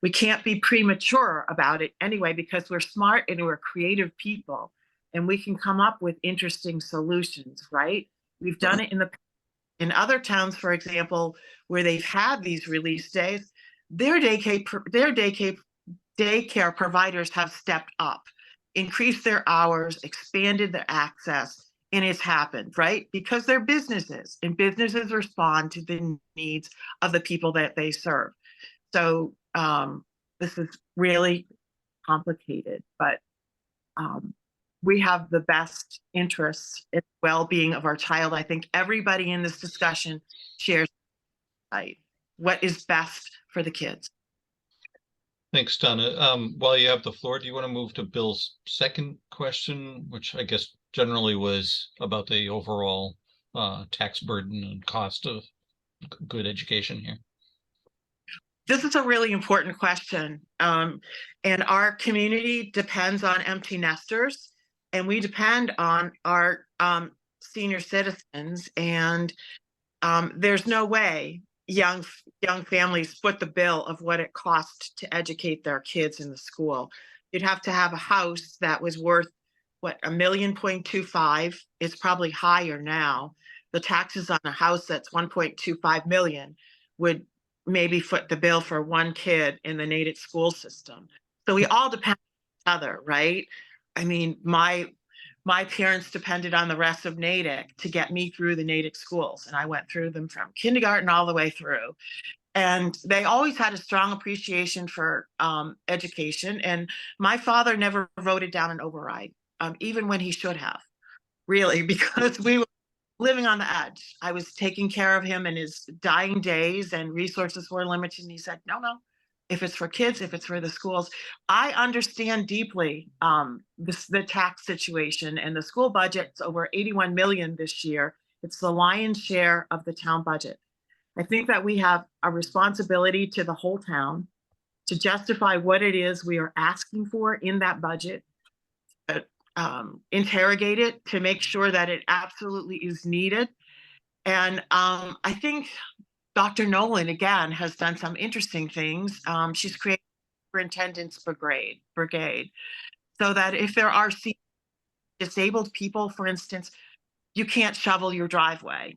we can't be premature about it anyway, because we're smart and we're creative people, and we can come up with interesting solutions, right? We've done it in other towns, for example, where they've had these release days. Their daycare providers have stepped up, increased their hours, expanded their access, and it's happened, right? Because they're businesses, and businesses respond to the needs of the people that they serve. So this is really complicated, but we have the best interests in the well-being of our child. I think everybody in this discussion shares what is best for the kids. Thanks, Donna. While you have the floor, do you want to move to Bill's second question, which I guess generally was about the overall tax burden and cost of good education here? This is a really important question. And our community depends on empty nesters, and we depend on our senior citizens. And there's no way young families foot the bill of what it costs to educate their kids in the school. You'd have to have a house that was worth, what, $1.25 million. It's probably higher now. The taxes on a house that's 1.25 million would maybe foot the bill for one kid in the Natick school system. So we all depend on each other, right? I mean, my parents depended on the rest of Natick to get me through the Natick schools, and I went through them from kindergarten all the way through. And they always had a strong appreciation for education. And my father never voted down an override, even when he should have, really, because we were living on the edge. I was taking care of him in his dying days, and resources were limited. And he said, no, if it's for kids, if it's for the schools. I understand deeply the tax situation, and the school budget's over 81 million this year. It's the lion's share of the town budget. I think that we have a responsibility to the whole town to justify what it is we are asking for in that budget, interrogate it to make sure that it absolutely is needed. And I think Dr. Nolan, again, has done some interesting things. She's created a superintendent's brigade, so that if there are disabled people, for instance, you can't shovel your driveway,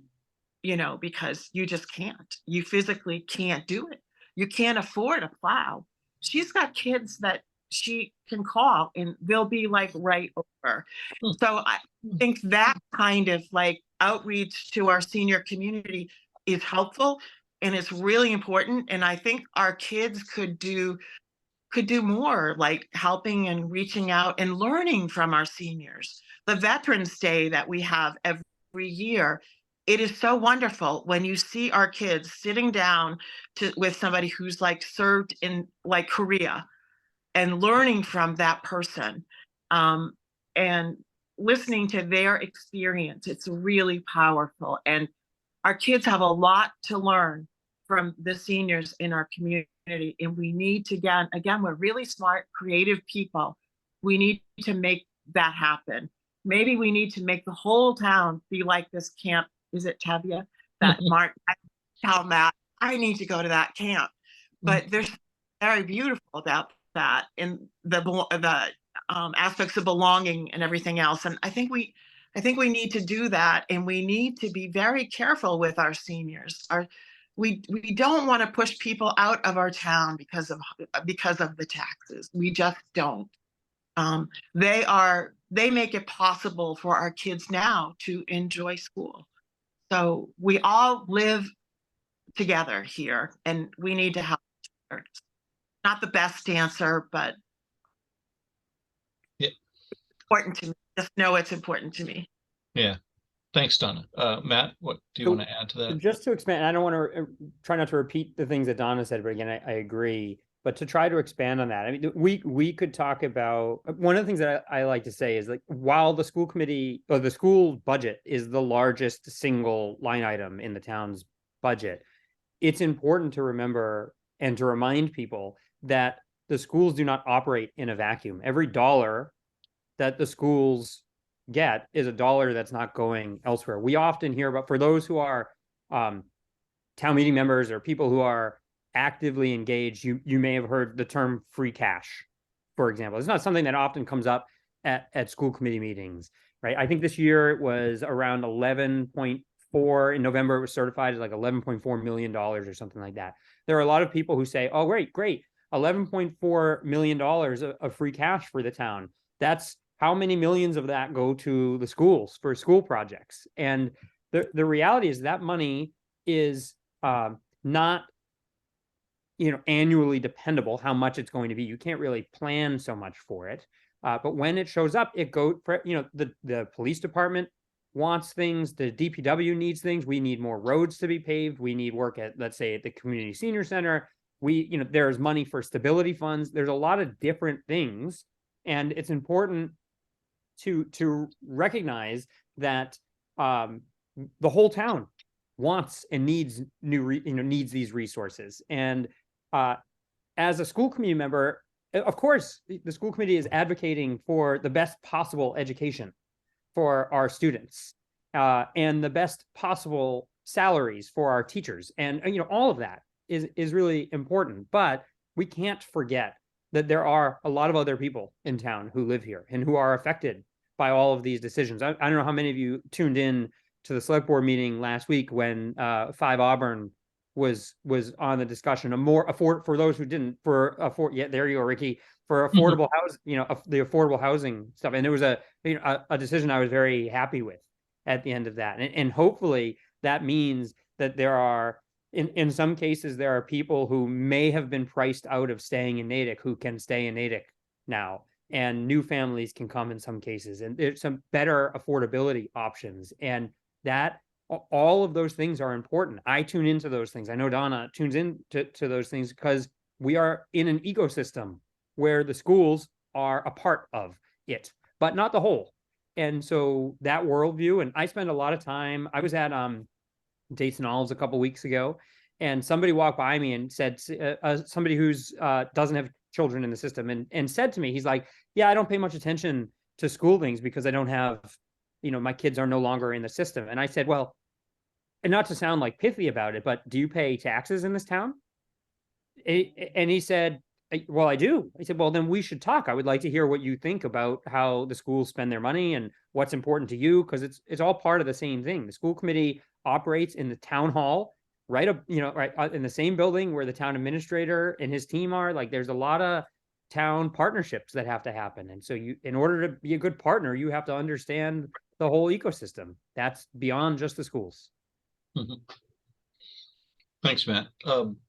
because you just can't. You physically can't do it. You can't afford a plow. She's got kids that she can call, and they'll be like right over. So I think that kind of like outreach to our senior community is helpful, and it's really important. And I think our kids could do could do more, like helping and reaching out and learning from our seniors. The Veterans Day that we have every year, it is so wonderful when you see our kids sitting down with somebody who's like served in like Korea and learning from that person, and listening to their experience. It's really powerful. And our kids have a lot to learn from the seniors in our community. And we need to, again, we're really smart, creative people. We need to make that happen. Maybe we need to make the whole town be like this camp. Is it Tevye? That Mark, tell Matt, I need to go to that camp. But there's very beautiful about that in the aspects of belonging and everything else. And I think we need to do that, and we need to be very careful with our seniors. We don't want to push people out of our town because of the taxes. We just don't. They make it possible for our kids now to enjoy school. So we all live together here, and we need to help. Not the best answer, but yeah, important to me. Just know it's important to me. Yeah. Thanks, Donna. Matt, what do you want to add to that? Just to expand, I don't want to try not to repeat the things that Donna said, but again, I agree. But to try to expand on that, I mean, we could talk about one of the things that I like to say is, like, while the school committee or the school budget is the largest single line item in the town's budget, it's important to remember and to remind people that the schools do not operate in a vacuum. Every dollar that the schools get is a dollar that's not going elsewhere. We often hear about, for those who are town meeting members or people who are actively engaged, you may have heard the term free cash, for example. It's not something that often comes up at school committee meetings, right? I think this year it was around 11.4. In November, it was certified as like $11.4 million or something like that. There are a lot of people who say, oh, great, $11.4 million of free cash for the town. That's how many millions of that go to the schools for school projects. And the reality is that money is not, annually dependable how much it's going to be. You can't really plan so much for it. But when it shows up, it goes for, the police department wants things, the DPW needs things. We need more roads to be paved. We need work at, let's say, at the community senior center. There's money for stability funds. There's a lot of different things. And it's important to recognize that the whole town wants and needs needs these resources. And as a school committee member, of course, the school committee is advocating for the best possible education for our students and the best possible salaries for our teachers. And, all of that is really important. But we can't forget that there are a lot of other people in town who live here and who are affected by all of these decisions. I don't know how many of you tuned in to the select board meeting last week when 5 Auburn was on the discussion of for those who didn't, there you go, Ricky, for affordable housing, the affordable housing stuff. And it was a decision I was very happy with at the end of that. And hopefully that means that there are, in some cases, there are people who may have been priced out of staying in Natick who can stay in Natick now, and new families can come in some cases, and there's some better affordability options. And that all of those things are important. I tune into those things. I know Donna tunes in to those things because we are in an ecosystem where the schools are a part of it, but not the whole. And so that worldview, and I spend a lot of time, I was at Dates and Olives a couple weeks ago, and somebody walked by me and said, somebody who's doesn't have children in the system, and said to me, he's like, yeah, I don't pay much attention to school things because I don't have, my kids are no longer in the system. And I said, well, and not to sound like pithy about it, but do you pay taxes in this town? And he said, well, I do. I said, well, then we should talk. I would like to hear what you think about how the schools spend their money and what's important to you, because it's all part of the same thing. The school committee operates in the town hall, right in the same building where the town administrator and his team are. Like, there's a lot of town partnerships that have to happen. And so in order to be a good partner, you have to understand the whole ecosystem. That's beyond just the schools. Thanks, Matt.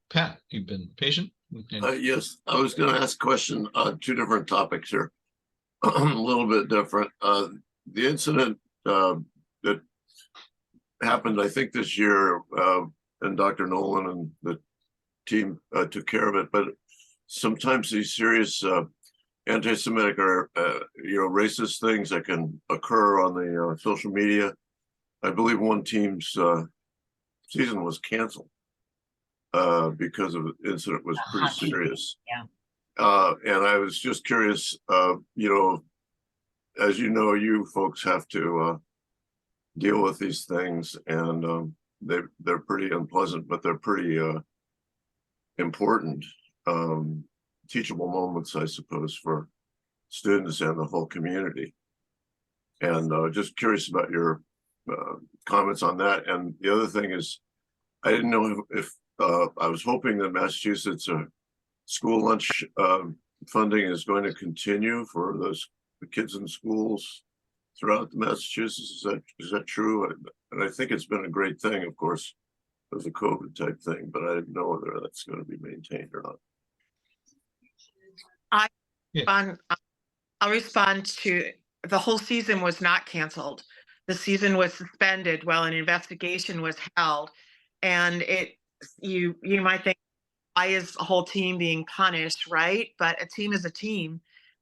Pat, you've been patient. Yes, I was going to ask a question on two different topics here, a little bit different. The incident that happened, I think, this year, and Dr. Nolan and the team took care of it, but sometimes these serious anti-Semitic or racist things that can occur on the social media. I believe one team's season was canceled because of the incident was pretty serious. Yeah. And I was just curious, as you folks have to deal with these things, and they're pretty unpleasant, but they're pretty important teachable moments, I suppose, for students and the whole community. And just curious about your comments on that. And the other thing is, I didn't know if I was hoping that Massachusetts school lunch funding is going to continue for the kids in schools throughout Massachusetts. Is that true? And I think it's been a great thing, of course. It was a COVID type thing, but I didn't know whether that's going to be maintained or not. I'll respond to the whole season was not canceled. The season was suspended while an investigation was held. And you might think, why is the whole team being punished, right? But a team is a team,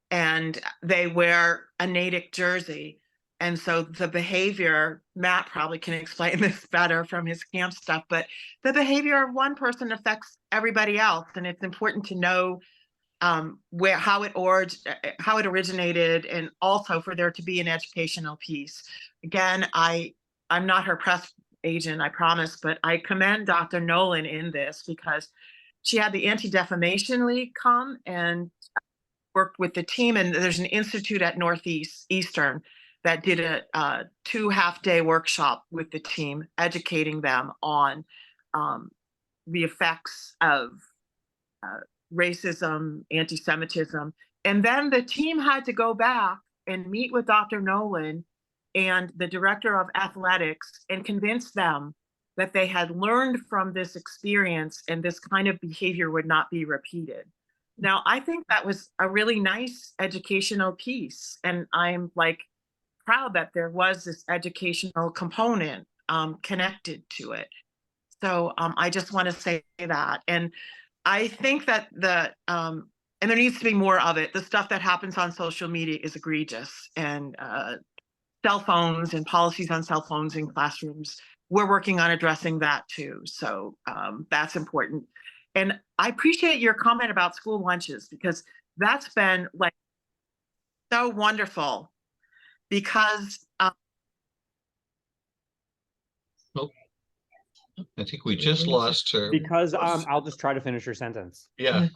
and they wear a Natick jersey. And so the behavior, Matt probably can explain this better from his camp stuff, but the behavior of one person affects everybody else. And it's important to know how it originated, and also for there to be an educational piece. Again, I'm not her press agent, I promise, but I commend Dr. Nolan in this, because she had the Anti-Defamation League come and worked with the team, and there's an institute at Northeastern that did a 2 half-day workshop with the team, educating them on the effects of racism, anti-Semitism. And then the team had to go back and meet with Dr. Nolan and the director of athletics and convince them that they had learned from this experience and this kind of behavior would not be repeated. Now, I think that was a really nice educational piece, and I'm proud that there was this educational component connected to it. So I just want to say that. And I think that and there needs to be more of it. The stuff that happens on social media is egregious, and cell phones and policies on cell phones in classrooms, we're working on addressing that too. So that's important. And I appreciate your comment about school lunches, because that's been so wonderful, because I think we just lost her. Because I'll just try to finish her sentence. Yeah.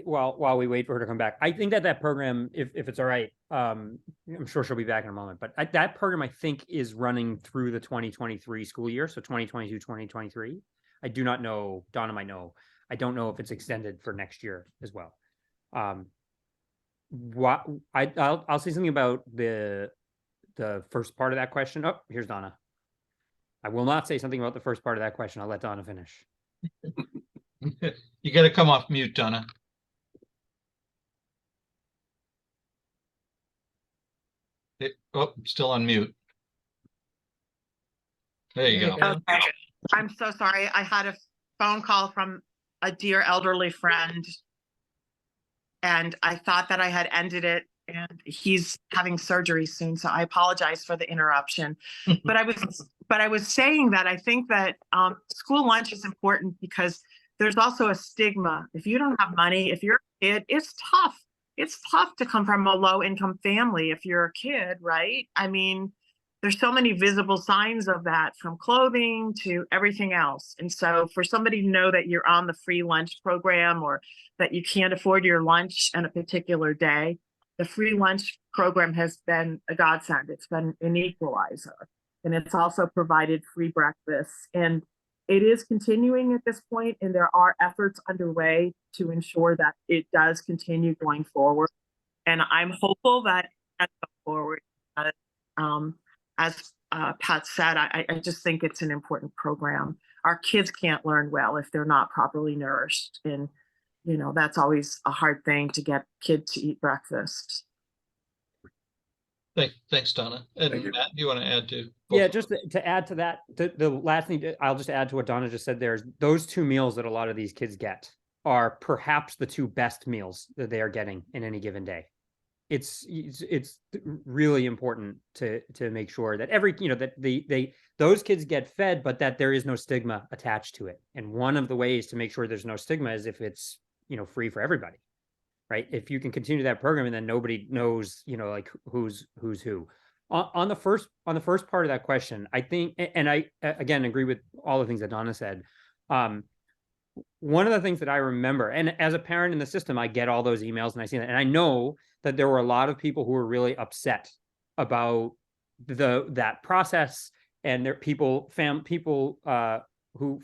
While we wait for her to come back, I think that program, if it's all right, I'm sure she'll be back in a moment, but that program, I think, is running through the 2023 school year. So 2022, 2023. I do not know, Donna might know. I don't know if it's extended for next year as well. I'll say something about the first part of that question. Oh, here's Donna. I will not say something about the first part of that question. I'll let Donna finish. You got to come off mute, Donna. Still on mute. There you go. Okay. I'm so sorry. I had a phone call from a dear elderly friend, and I thought that I had ended it, and he's having surgery soon. So I apologize for the interruption. But I was saying that I think that school lunch is important, because there's also a stigma. If you don't have money, if you're a kid, it's tough. It's tough to come from a low income family if you're a kid, right? I mean, there's so many visible signs of that, from clothing to everything else. And so for somebody to know that you're on the free lunch program, or that you can't afford your lunch on a particular day, the free lunch program has been a godsend. It's been an equalizer. And it's also provided free breakfast. And it is continuing at this point, and there are efforts underway to ensure that it does continue going forward. And I'm hopeful that as we go forward, as Pat said, I just think it's an important program. Our kids can't learn well if they're not properly nourished. And that's always a hard thing to get kids to eat breakfast. Thanks, Donna. And Thank you. Matt, do you want to add to? Yeah, just to add to that, the last thing I'll just add to what Donna just said there is those 2 meals that a lot of these kids get are perhaps the 2 best meals that they are getting in any given day. It's really important to make sure that that those kids get fed, but that there is no stigma attached to it. And one of the ways to make sure there's no stigma is if it's free for everybody, right? If you can continue that program and then nobody knows like who's who. On the first part of that question, I think, and I again agree with all the things that Donna said. One of the things that I remember, and as a parent in the system, I get all those emails and I see that, and I know that there were a lot of people who were really upset about that process, and there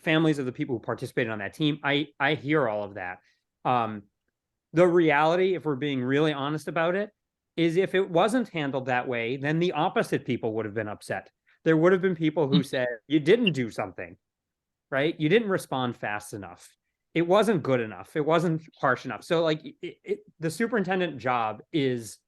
families of the people who participated on that team. I hear all of that. The reality, if we're being really honest about it, is if it wasn't handled that way, then the opposite people would have been upset. There would have been people who said, you didn't do something, right? You didn't respond fast enough. It wasn't good enough. It wasn't harsh enough. So like the superintendent job is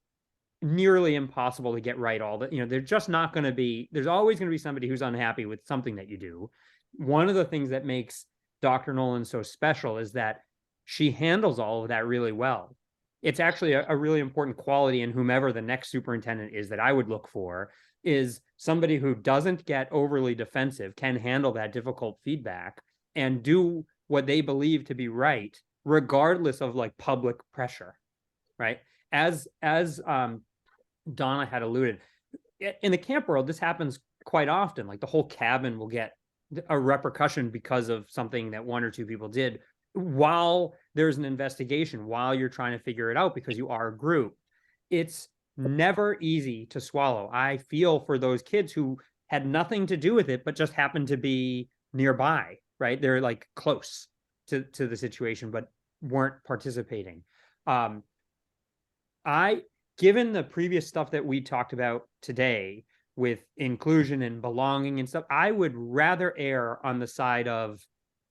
nearly impossible to get right all the, they're just not going to be, there's always going to be somebody who's unhappy with something that you do. One of the things that makes Dr. Nolan so special is that she handles all of that really well. It's actually a really important quality in whomever the next superintendent is that I would look for, is somebody who doesn't get overly defensive, can handle that difficult feedback and do what they believe to be right, regardless of like public pressure, right? As Donna had alluded, in the camp world, this happens quite often. Like the whole cabin will get a repercussion because of something that 1 or 2 people did, while there's an investigation, while you're trying to figure it out because you are a group. It's never easy to swallow. I feel for those kids who had nothing to do with it, but just happened to be nearby, right? They're like close to the situation, but weren't participating. Given the previous stuff that we talked about today with inclusion and belonging and stuff, I would rather err on the side of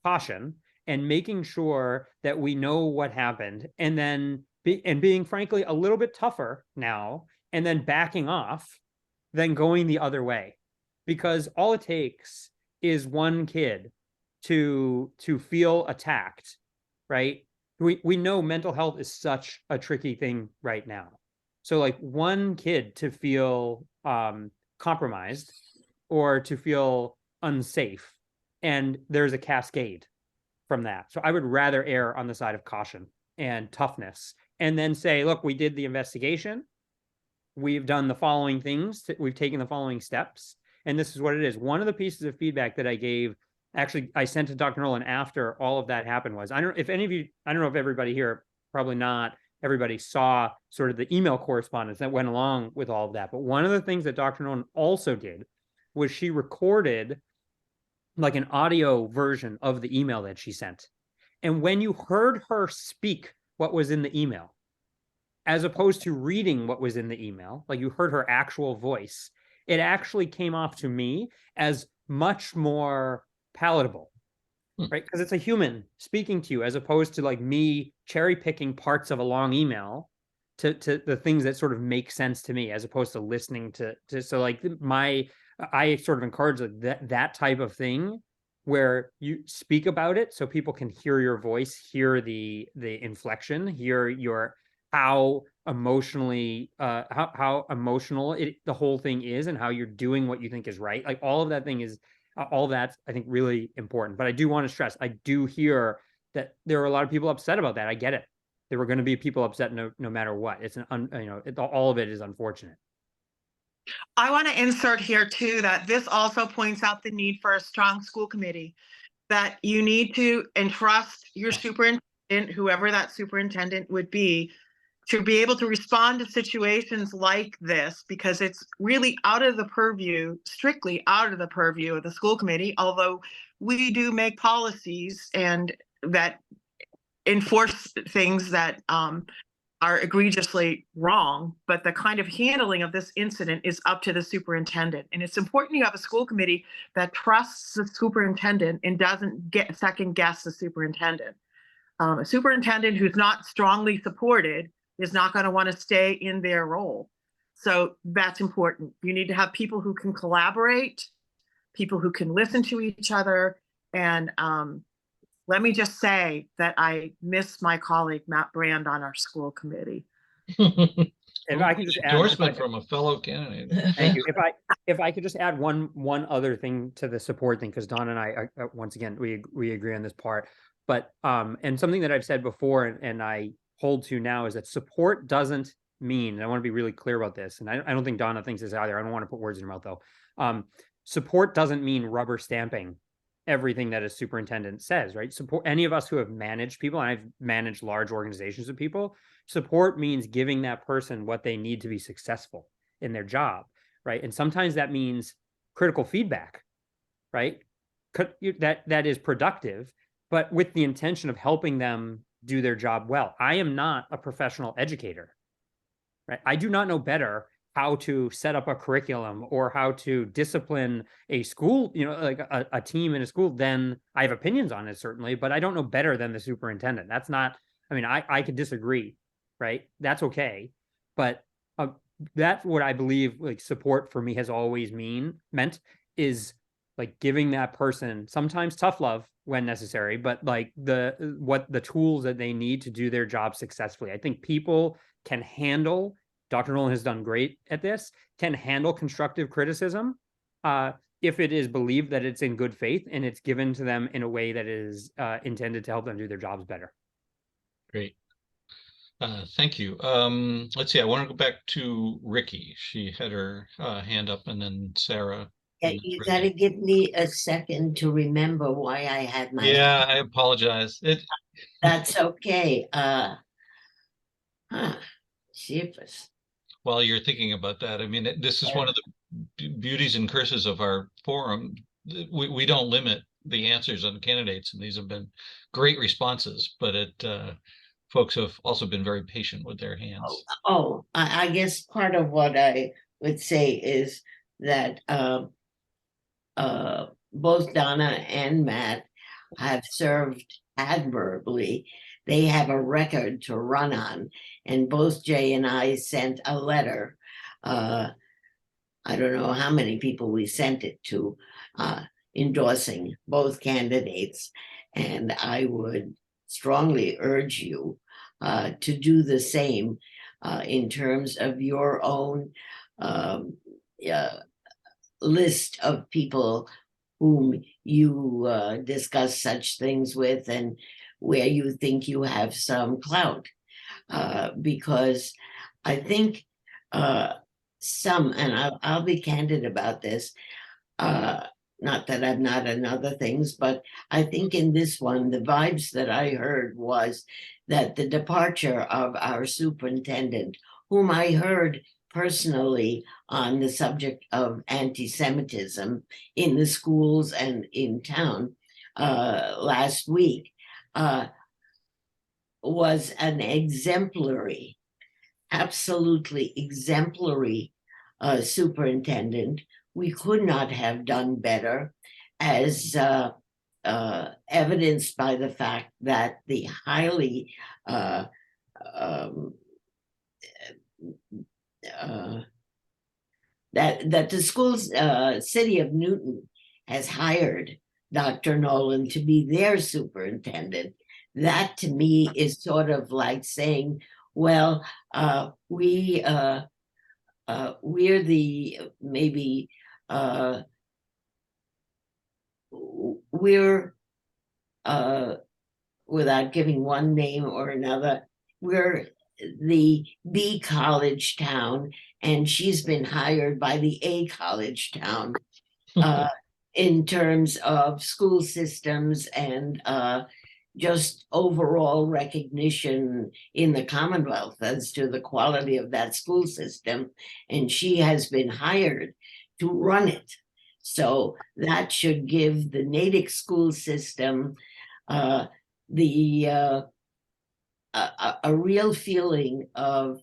caution and making sure that we know what happened, and then being frankly a little bit tougher now, and then backing off than going the other way. Because all it takes is one kid to feel attacked, right? We know mental health is such a tricky thing right now. So like one kid to feel compromised or to feel unsafe, and there's a cascade from that. So I would rather err on the side of caution and toughness, and then say, look, we did the investigation. We've done the following things. We've taken the following steps. And this is what it is. One of the pieces of feedback that I gave, actually, I sent to Dr. Nolan after all of that happened was, I don't know if everybody here, probably not everybody saw sort of the email correspondence that went along with all of that. But one of the things that Dr. Nolan also did was she recorded like an audio version of the email that she sent. And when you heard her speak what was in the email, as opposed to reading what was in the email, like you heard her actual voice, it actually came off to me as much more palatable, right? Because it's a human speaking to you, as opposed to like me cherry picking parts of a long email to the things that sort of make sense to me, as opposed to listening to so like I sort of encourage like that type of thing where you speak about it so people can hear your voice, hear the inflection, hear your how emotionally how emotional the whole thing is, and how you're doing what you think is right. Like all of that thing is all that's I think really important. But I do want to stress, I do hear that there are a lot of people upset about that. I get it. There were going to be people upset no matter what. It's all of it is unfortunate. I want to insert here too that this also points out the need for a strong school committee, that you need to entrust your superintendent, whoever that superintendent would be, to be able to respond to situations like this, because it's really strictly out of the purview of the school committee, although we do make policies and that enforce things that are egregiously wrong, but the kind of handling of this incident is up to the superintendent. And it's important you have a school committee that trusts the superintendent and doesn't second guess the superintendent. A superintendent who's not strongly supported is not going to want to stay in their role. So that's important. You need to have people who can collaborate, people who can listen to each other. And let me just say that I miss my colleague, Matt Brand, on our school committee. If I can just add, Endorsement from a fellow candidate. thank you. If I could just add one other thing to the support thing, because Donna and I once again we agree on this part. But and something that I've said before and I hold to now is that support doesn't mean, and I want to be really clear about this, and I don't think Donna thinks this either. I don't want to put words in your mouth though. Support doesn't mean rubber stamping everything that a superintendent says, right? Support, any of us who have managed people, and I've managed large organizations of people, support means giving that person what they need to be successful in their job, right? And sometimes that means critical feedback, right? That is productive, but with the intention of helping them do their job well. I am not a professional educator, right? I do not know better how to set up a curriculum or how to discipline a school, like a team in a school. Then I have opinions on it, certainly, but I don't know better than the superintendent. That's not, I mean, I could disagree, right? That's okay. But that's what I believe like support for me has always meant is like giving that person sometimes tough love when necessary, but like the tools that they need to do their job successfully. I think people can handle, Dr. Nolan has done great at this, can handle constructive criticism if it is believed that it's in good faith and it's given to them in a way that is intended to help them do their jobs better. Great. Thank you. Let's see, I want to go back to Ricky. She had her hand up, and then Sarah. Yeah, you got to give me a second to remember why I had my. Yeah, I apologize. That's okay. Jeepers. While you're thinking about that, I mean, this is one of the beauties and curses of our forum. We don't limit the answers on candidates, and these have been great responses, but folks have also been very patient with their hands. I guess part of what I would say is that both Donna and Matt have served admirably. They have a record to run on, and both Jay and I sent a letter. I don't know how many people we sent it to, endorsing both candidates, and I would strongly urge you to do the same in terms of your own list of people whom you discuss such things with and where you think you have some clout. Because I think and I'll be candid about this, not that I'm not in other things, but I think in this one, the vibes that I heard was that the departure of our superintendent, whom I heard personally on the subject of anti-Semitism in the schools and in town last week, was an exemplary, absolutely exemplary superintendent. We could not have done better, as evidenced by the fact that the highly that the school's city of Newton has hired Dr. Nolan to be their superintendent. That to me is sort of like saying, well, we're the maybe we're without giving one name or another, we're the B college town, and she's been hired by the A college town in terms of school systems and just overall recognition in the Commonwealth as to the quality of that school system. And she has been hired to run it. So that should give the Natick school system a real feeling of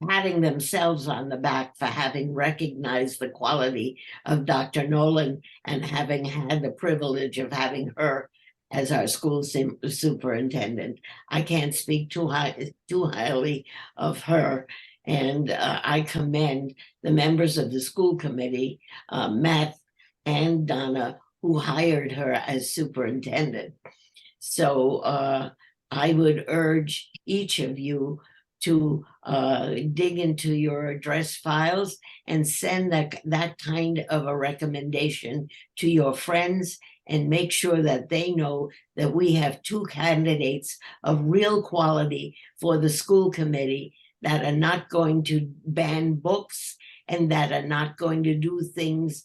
patting themselves on the back for having recognized the quality of Dr. Nolan and having had the privilege of having her as our school superintendent. I can't speak too highly of her. And I commend the members of the school committee, Matt and Donna, who hired her as superintendent. So I would urge each of you to dig into your address files and send that kind of a recommendation to your friends, and make sure that they know that we have two candidates of real quality for the school committee that are not going to ban books and that are not going to do things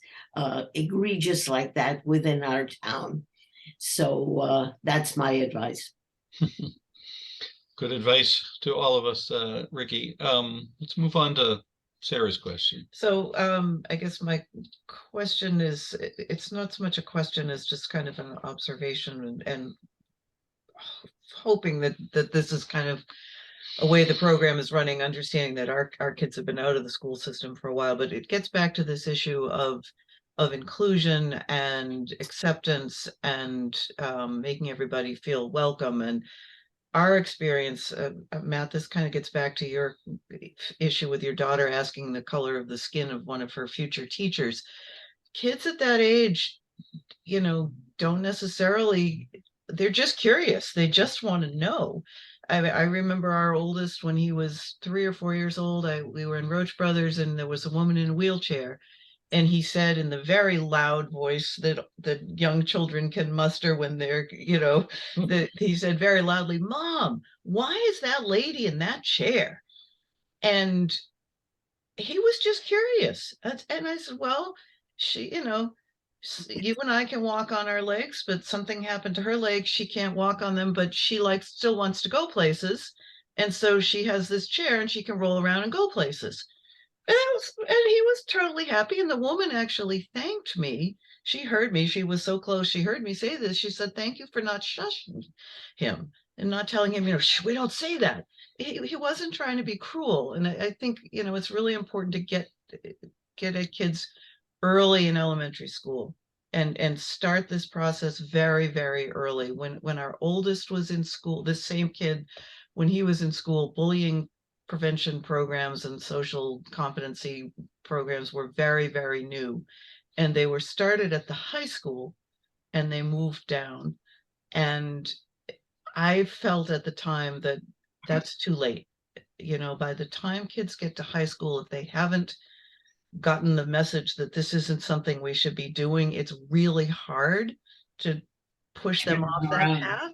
egregious like that within our town. So that's my advice. Good advice to all of us, Ricky. Let's move on to Sarah's question. So I guess my question is, it's not so much a question as just kind of an observation, and hoping that this is kind of a way the program is running, understanding that our kids have been out of the school system for a while, but it gets back to this issue of inclusion and acceptance and making everybody feel welcome. And our experience, Matt, this kind of gets back to your issue with your daughter asking the color of the skin of one of her future teachers. Kids at that age, don't necessarily, they're just curious. They just want to know. I remember our oldest, when he was 3 or 4 years old, we were in Roach Brothers, and there was a woman in a wheelchair. And he said in the very loud voice that young children can muster when they're, he said very loudly, "Mom, why is that lady in that chair?" And he was just curious. And I said, well, she, you and I can walk on our legs, but something happened to her legs. She can't walk on them, but she still wants to go places. And so she has this chair and she can roll around and go places. And he was totally happy. And the woman actually thanked me. She heard me. She was so close. She heard me say this. She said, "Thank you for not shushing him and not telling him, we don't say that." He wasn't trying to be cruel. And I think, it's really important to get at kids early in elementary school and start this process very, very early. When our oldest was in school, this same kid, when he was in school, bullying prevention programs and social competency programs were very, very new. And they were started at the high school and they moved down. And I felt at the time that that's too late. By the time kids get to high school, if they haven't gotten the message that this isn't something we should be doing, it's really hard to push them off that path.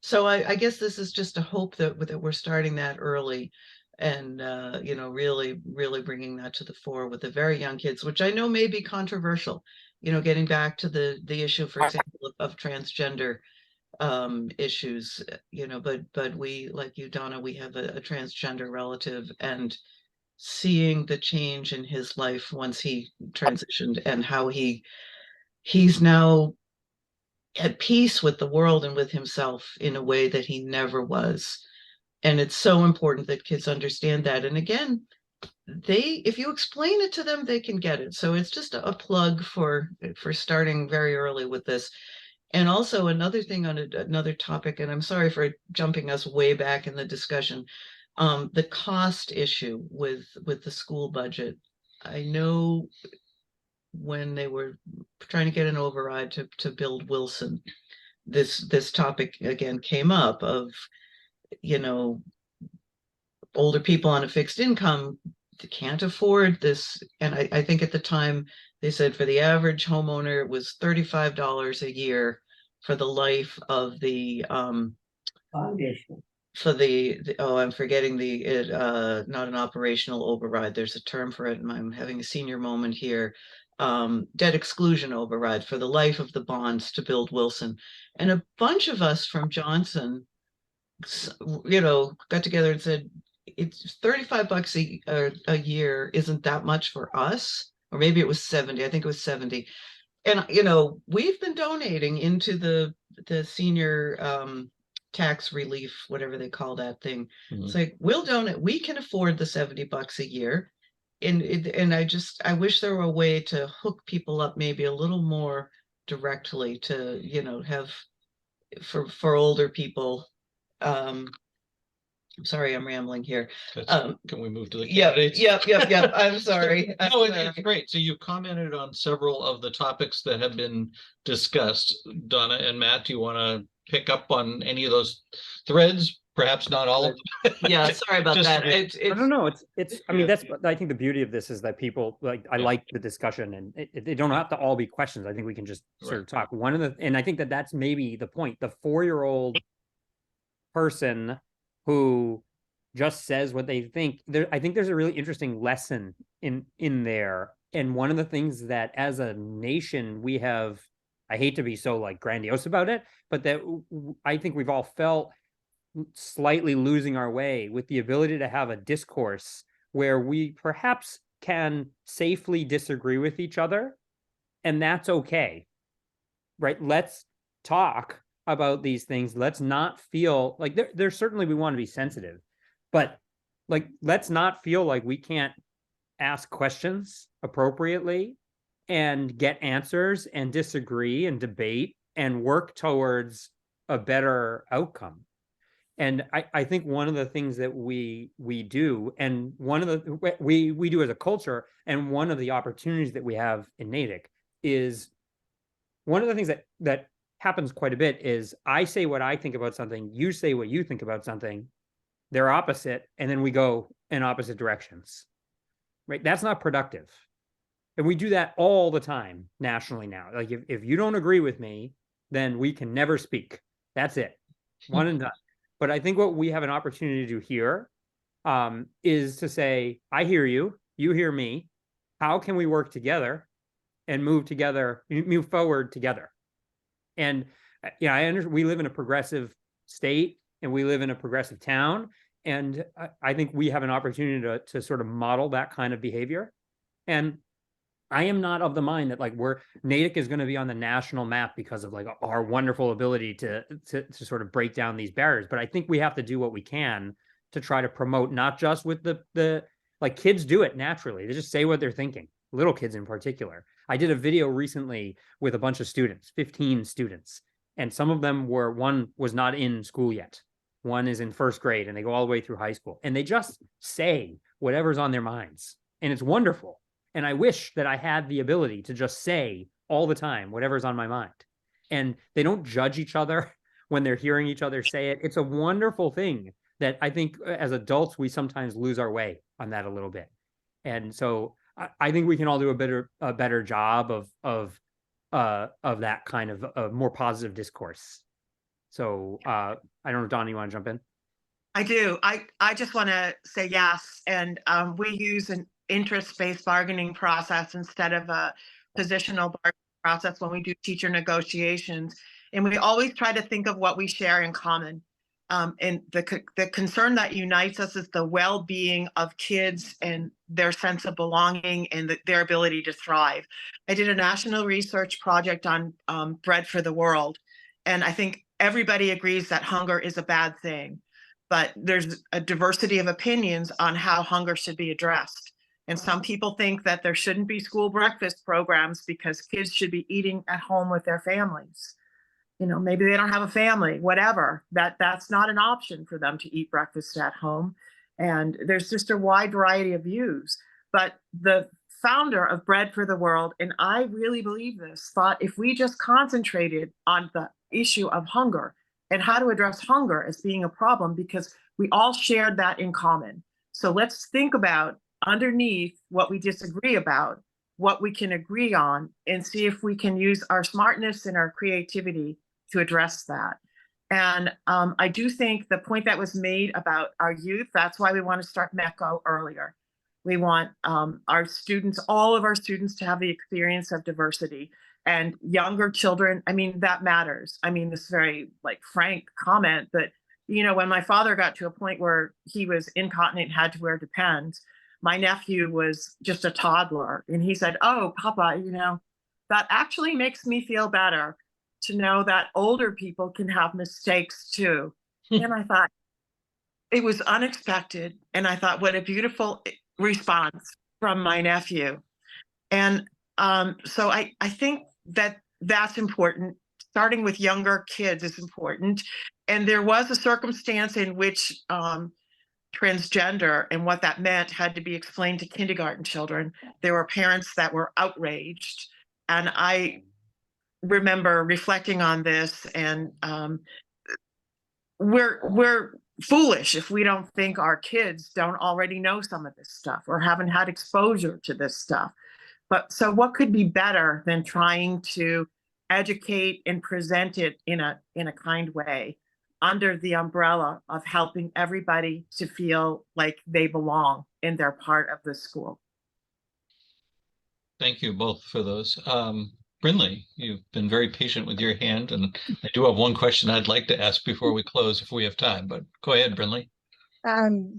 So I guess this is just a hope that we're starting that early, and really, really bringing that to the fore with the very young kids, which I know may be controversial. Getting back to the issue, for example, of transgender issues. But we, like you, Donna, we have a transgender relative, and seeing the change in his life once he transitioned, and how he's now at peace with the world and with himself in a way that he never was. And it's so important that kids understand that. And again, if you explain it to them, they can get it. So it's just a plug for starting very early with this. And also another thing on another topic, and I'm sorry for jumping us way back in the discussion, the cost issue with the school budget. I know when they were trying to get an override to build Wilson, this topic again came up of, older people on a fixed income can't afford this. And I think at the time they said for the average homeowner, it was $35 a year for the life of the Foundation. For I'm forgetting not an operational override. There's a term for it, and I'm having a senior moment here. Debt exclusion override for the life of the bonds to build Wilson. And a bunch of us from Johnson, got together and said, it's $35 a year isn't that much for us. Or maybe it was 70. I think it was 70. And, we've been donating into the senior tax relief, whatever they call that thing. Mm-hmm. It's like, we'll donate, we can afford the $70 a year. And I wish there were a way to hook people up maybe a little more directly to, have for older people. I'm sorry, I'm rambling here. Can we move to the Yep, candidates? yep. I'm sorry. No, it's great. So you've commented on several of the topics that have been discussed. Donna and Matt, do you want to pick up on any of those threads? Perhaps not all of them. Yeah, sorry about Just- that. I don't know. It's, I mean, Yeah. that's, I think the beauty of this is that people like, I Yeah. like the discussion and they don't have to all be questions. I think we can just sort of talk. One of the, and I think that that's maybe the point, the 4-year-old person who just says what they think there. I think there's a really interesting lesson in there. And one of the things that as a nation we have, I hate to be so like grandiose about it, but that I think we've all felt slightly losing our way with the ability to have a discourse where we perhaps can safely disagree with each other, and that's okay, right? Let's talk about these things. Let's not feel like there's certainly, we want to be sensitive, but like, let's not feel like we can't ask questions appropriately and get answers and disagree and debate and work towards a better outcome. And I think one of the things that we do, and one of the we do as a culture, and one of the opportunities that we have in Natick is, one of the things that happens quite a bit is I say what I think about something, you say what you think about something, they're opposite, and then we go in opposite directions. Right? That's not productive. And we do that all the time nationally now. Like if you don't agree with me, then we can never speak. That's it. One and done. But I think what we have an opportunity to do here is to say, I hear you, you hear me. How can we work together and move forward together? And yeah, I understand we live in a progressive state and we live in a progressive town. And I think we have an opportunity to sort of model that kind of behavior. And I am not of the mind that like Natick is going to be on the national map because of like our wonderful ability to sort of break down these barriers. But I think we have to do what we can to try to promote, not just with the like, kids do it naturally. They just say what they're thinking, little kids in particular. I did a video recently with a bunch of students, 15 students, and some of them one was not in school yet. One is in 1st grade and they go all the way through high school, and they just say whatever's on their minds. And it's wonderful. And I wish that I had the ability to just say all the time whatever's on my mind. And they don't judge each other when they're hearing each other say it. It's a wonderful thing that I think as adults, we sometimes lose our way on that a little bit. And so I think we can all do a better job of that kind of a more positive discourse. So I don't know, Donna, you want to jump in? I do. I just want to say yes. And we use an interest-based bargaining process instead of a positional bargaining process when we do teacher negotiations. And we always try to think of what we share in common. And the concern that unites us is the well-being of kids and their sense of belonging and their ability to thrive. I did a national research project on Bread for the World. And I think everybody agrees that hunger is a bad thing. But there's a diversity of opinions on how hunger should be addressed. And some people think that there shouldn't be school breakfast programs because kids should be eating at home with their families. You know, maybe they don't have a family, whatever, that's not an option for them to eat breakfast at home. And there's just a wide variety of views. But the founder of Bread for the World, and I really believe this, thought if we just concentrated on the issue of hunger and how to address hunger as being a problem, because we all shared that in common. So let's think about underneath what we disagree about, what we can agree on, and see if we can use our smartness and our creativity to address that. And I do think the point that was made about our youth, that's why we want to start MECO earlier. We want our students, all of our students, to have the experience of diversity. And younger children, I mean, that matters. I mean, this very like frank comment that, you know, when my father got to a point where he was incontinent and had to wear Depends, my nephew was just a toddler. And he said, "Oh, Papa, you know, that actually makes me feel better to know that older people can have mistakes too." And I thought it was unexpected. And I thought, what a beautiful response from my nephew. And so I think that that's important starting with younger kids is important. And there was a circumstance in which transgender and what that meant had to be explained to kindergarten children. There were parents that were outraged. And I remember reflecting on this, and we're foolish if we don't think our kids don't already know some of this stuff or haven't had exposure to this stuff. But so what could be better than trying to educate and present it in a kind way under the umbrella of helping everybody to feel like they belong and they're part of the school. Thank you both for those. Brinley, you've been very patient with your hand, and I do have one question I'd like to ask before we close if we have time, but go ahead, Brinley.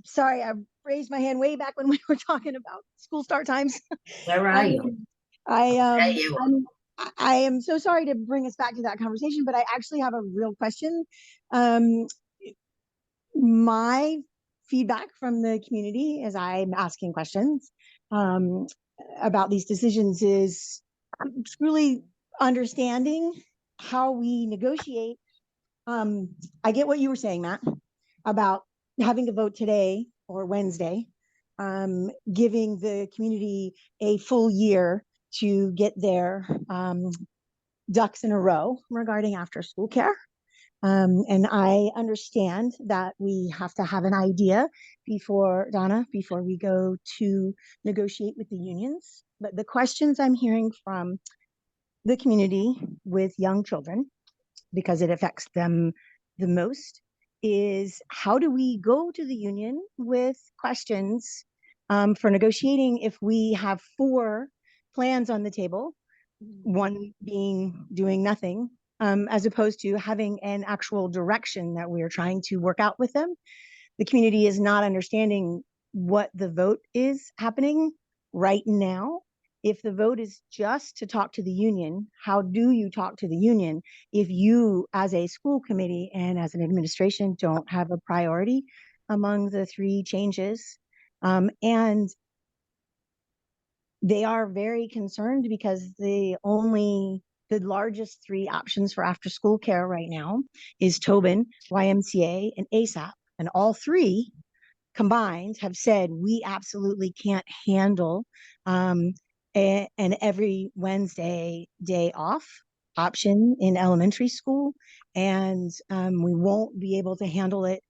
Sorry, I raised my hand way back when we were talking about school start times. Where are you? I am so sorry to bring us back to that conversation, but I actually have a real question. My feedback from the community as I'm asking questions about these decisions is truly understanding how we negotiate. I get what you were saying, Matt, about having to vote today or Wednesday, giving the community a full year to get their ducks in a row regarding after school care. And I understand that we have to have an idea before, Donna, before we go to negotiate with the unions. But the questions I'm hearing from the community with young children, because it affects them the most, is how do we go to the union with questions for negotiating if we have 4 plans on the table, one being doing nothing, as opposed to having an actual direction that we are trying to work out with them. The community is not understanding what the vote is happening right now. If the vote is just to talk to the union, how do you talk to the union if you as a school committee and as an administration don't have a priority among the 3 changes? And they are very concerned because the largest 3 options for after school care right now is Tobin, YMCA, and ASAP. And all 3 combined have said we absolutely can't handle an every Wednesday day off option in elementary school. And we won't be able to handle it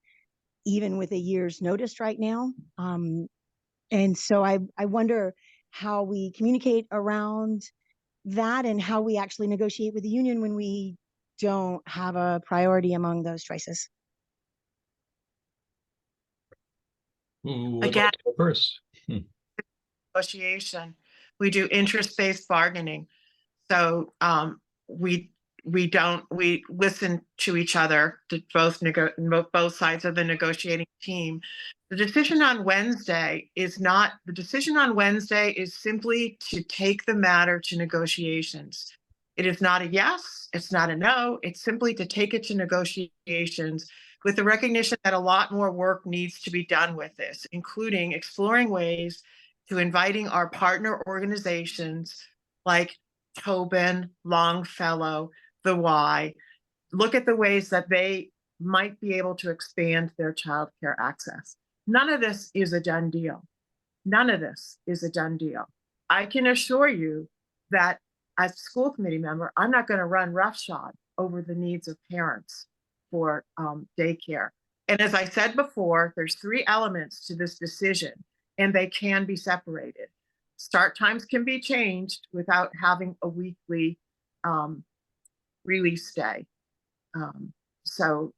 even with a year's notice right now. And so I wonder how we communicate around that and how we actually negotiate with the union when we don't have a priority among those choices. Again, First. Negotiation. We do interest-based bargaining. So we listen to each other, to both sides of the negotiating team. The decision on Wednesday is simply to take the matter to negotiations. It is not a yes, it's not a no, it's simply to take it to negotiations with the recognition that a lot more work needs to be done with this, including exploring ways to inviting our partner organizations like Tobin, Longfellow, the Y, look at the ways that they might be able to expand their childcare access. None of this is a done deal. None of this is a done deal. I can assure you that as a school committee member, I'm not going to run roughshod over the needs of parents for daycare. And as I said before, there's 3 elements to this decision, and they can be separated. Start times can be changed without having a weekly release day. So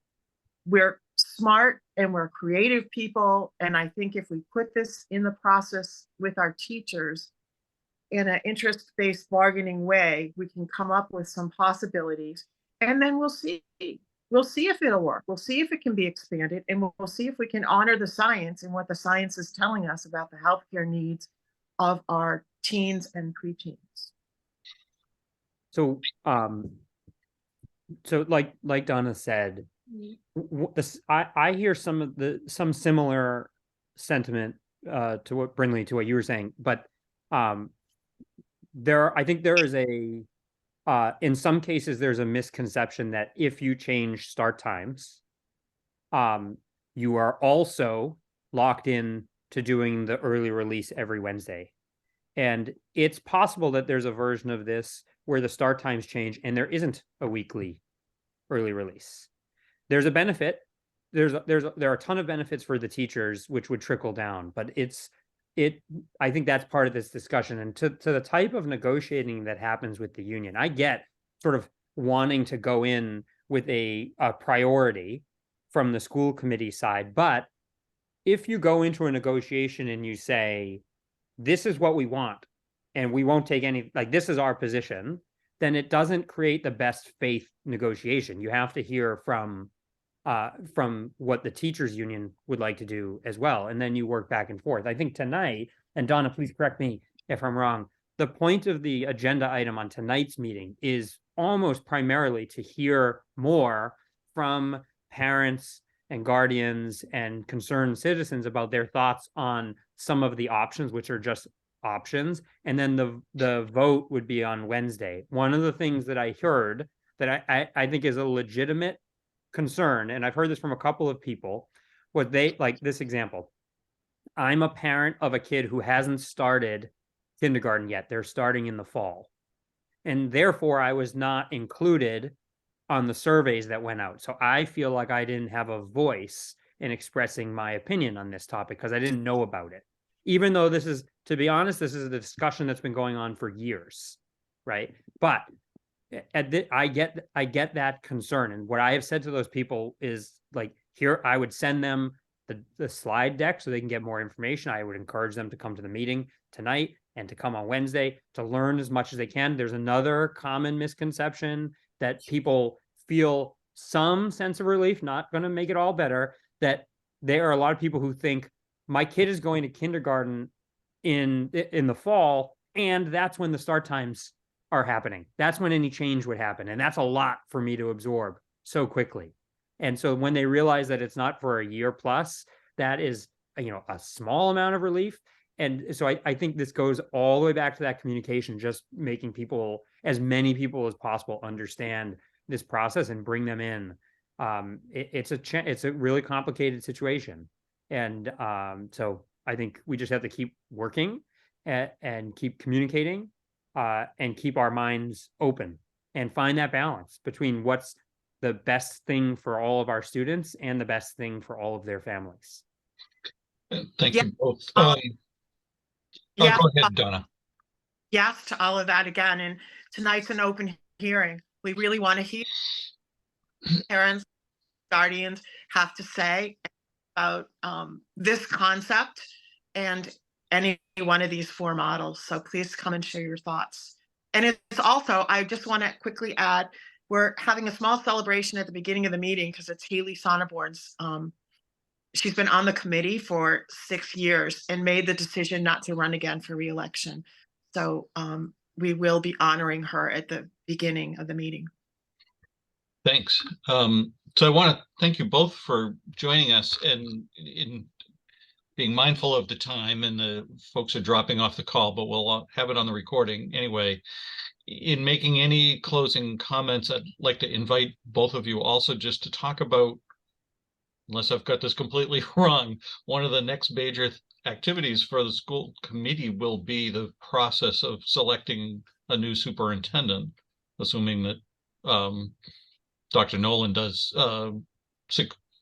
we're smart and we're creative people. And I think if we put this in the process with our teachers in an interest-based bargaining way, we can come up with some possibilities, and then we'll see. We'll see if it'll work. We'll see if it can be expanded, and we'll see if we can honor the science and what the science is telling us about the healthcare needs of our teens and preteens. So, like Donna said, I hear some similar sentiment to what Brinley, to what you were saying, but I think there is a In some cases, there's a misconception that if you change start times, you are also locked in to doing the early release every Wednesday. And it's possible that there's a version of this where the start times change and there isn't a weekly early release. There's a benefit. There are a ton of benefits for the teachers, which would trickle down, but I think that's part of this discussion. And to the type of negotiating that happens with the union, I get sort of wanting to go in with a priority from the school committee side. But if you go into a negotiation and you say, this is what we want, and we won't take any, like, this is our position, then it doesn't create the best faith negotiation. You have to hear from what the teachers union would like to do as well. And then you work back and forth. I think tonight, and Donna, please correct me if I'm wrong, the point of the agenda item on tonight's meeting is almost primarily to hear more from parents and guardians and concerned citizens about their thoughts on some of the options, which are just options. And then the vote would be on Wednesday. One of the things that I heard that I think is a legitimate concern, and I've heard this from a couple of people, what they like this example. I'm a parent of a kid who hasn't started kindergarten yet. They're starting in the fall. And therefore, I was not included on the surveys that went out. So I feel like I didn't have a voice in expressing my opinion on this topic because I didn't know about it. Even though this is, to be honest, this is a discussion that's been going on for years, right? But I get that concern. And what I have said to those people is, like, here, I would send them the slide deck so they can get more information. I would encourage them to come to the meeting tonight and to come on Wednesday to learn as much as they can. There's another common misconception that people feel some sense of relief, not going to make it all better, that there are a lot of people who think my kid is going to kindergarten in the fall, and that's when the start times are happening. That's when any change would happen. And that's a lot for me to absorb so quickly. And so when they realize that it's not for a year plus, that is, a small amount of relief. And so I think this goes all the way back to that communication, just making people, as many people as possible, understand this process and bring them in. It's a really complicated situation. And so I think we just have to keep working and keep communicating and keep our minds open and find that balance between what's the best thing for all of our students and the best thing for all of their families. Thank Yeah. you both. Yeah. Go ahead, Donna. Yes to all of that again. And tonight's an open hearing. We really want to hear parents, guardians have to say about this concept and any one of these 4 models. So please come and share your thoughts. And it's also, I just want to quickly add, we're having a small celebration at the beginning of the meeting because it's Haley Sonneborn's. She's been on the committee for 6 years and made the decision not to run again for re-election. So we will be honoring her at the beginning of the meeting. Thanks. So I want to thank you both for joining us and in being mindful of the time, and the folks are dropping off the call, but we'll have it on the recording anyway. In making any closing comments, I'd like to invite both of you also just to talk about, unless I've got this completely wrong, one of the next major activities for the school committee will be the process of selecting a new superintendent, assuming that Dr. Nolan does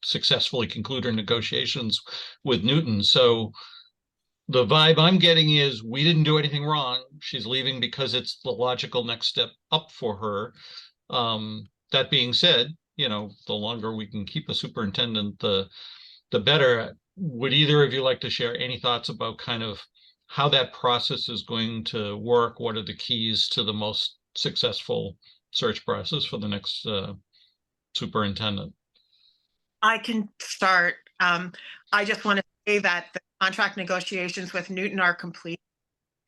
successfully conclude her negotiations with Newton. So the vibe I'm getting is we didn't do anything wrong. She's leaving because it's the logical next step up for her. That being said, the longer we can keep a superintendent, the better. Would either of you like to share any thoughts about kind of how that process is going to work? What are the keys to the most successful search process for the next superintendent? I can start. I just want to say that the contract negotiations with Newton are complete.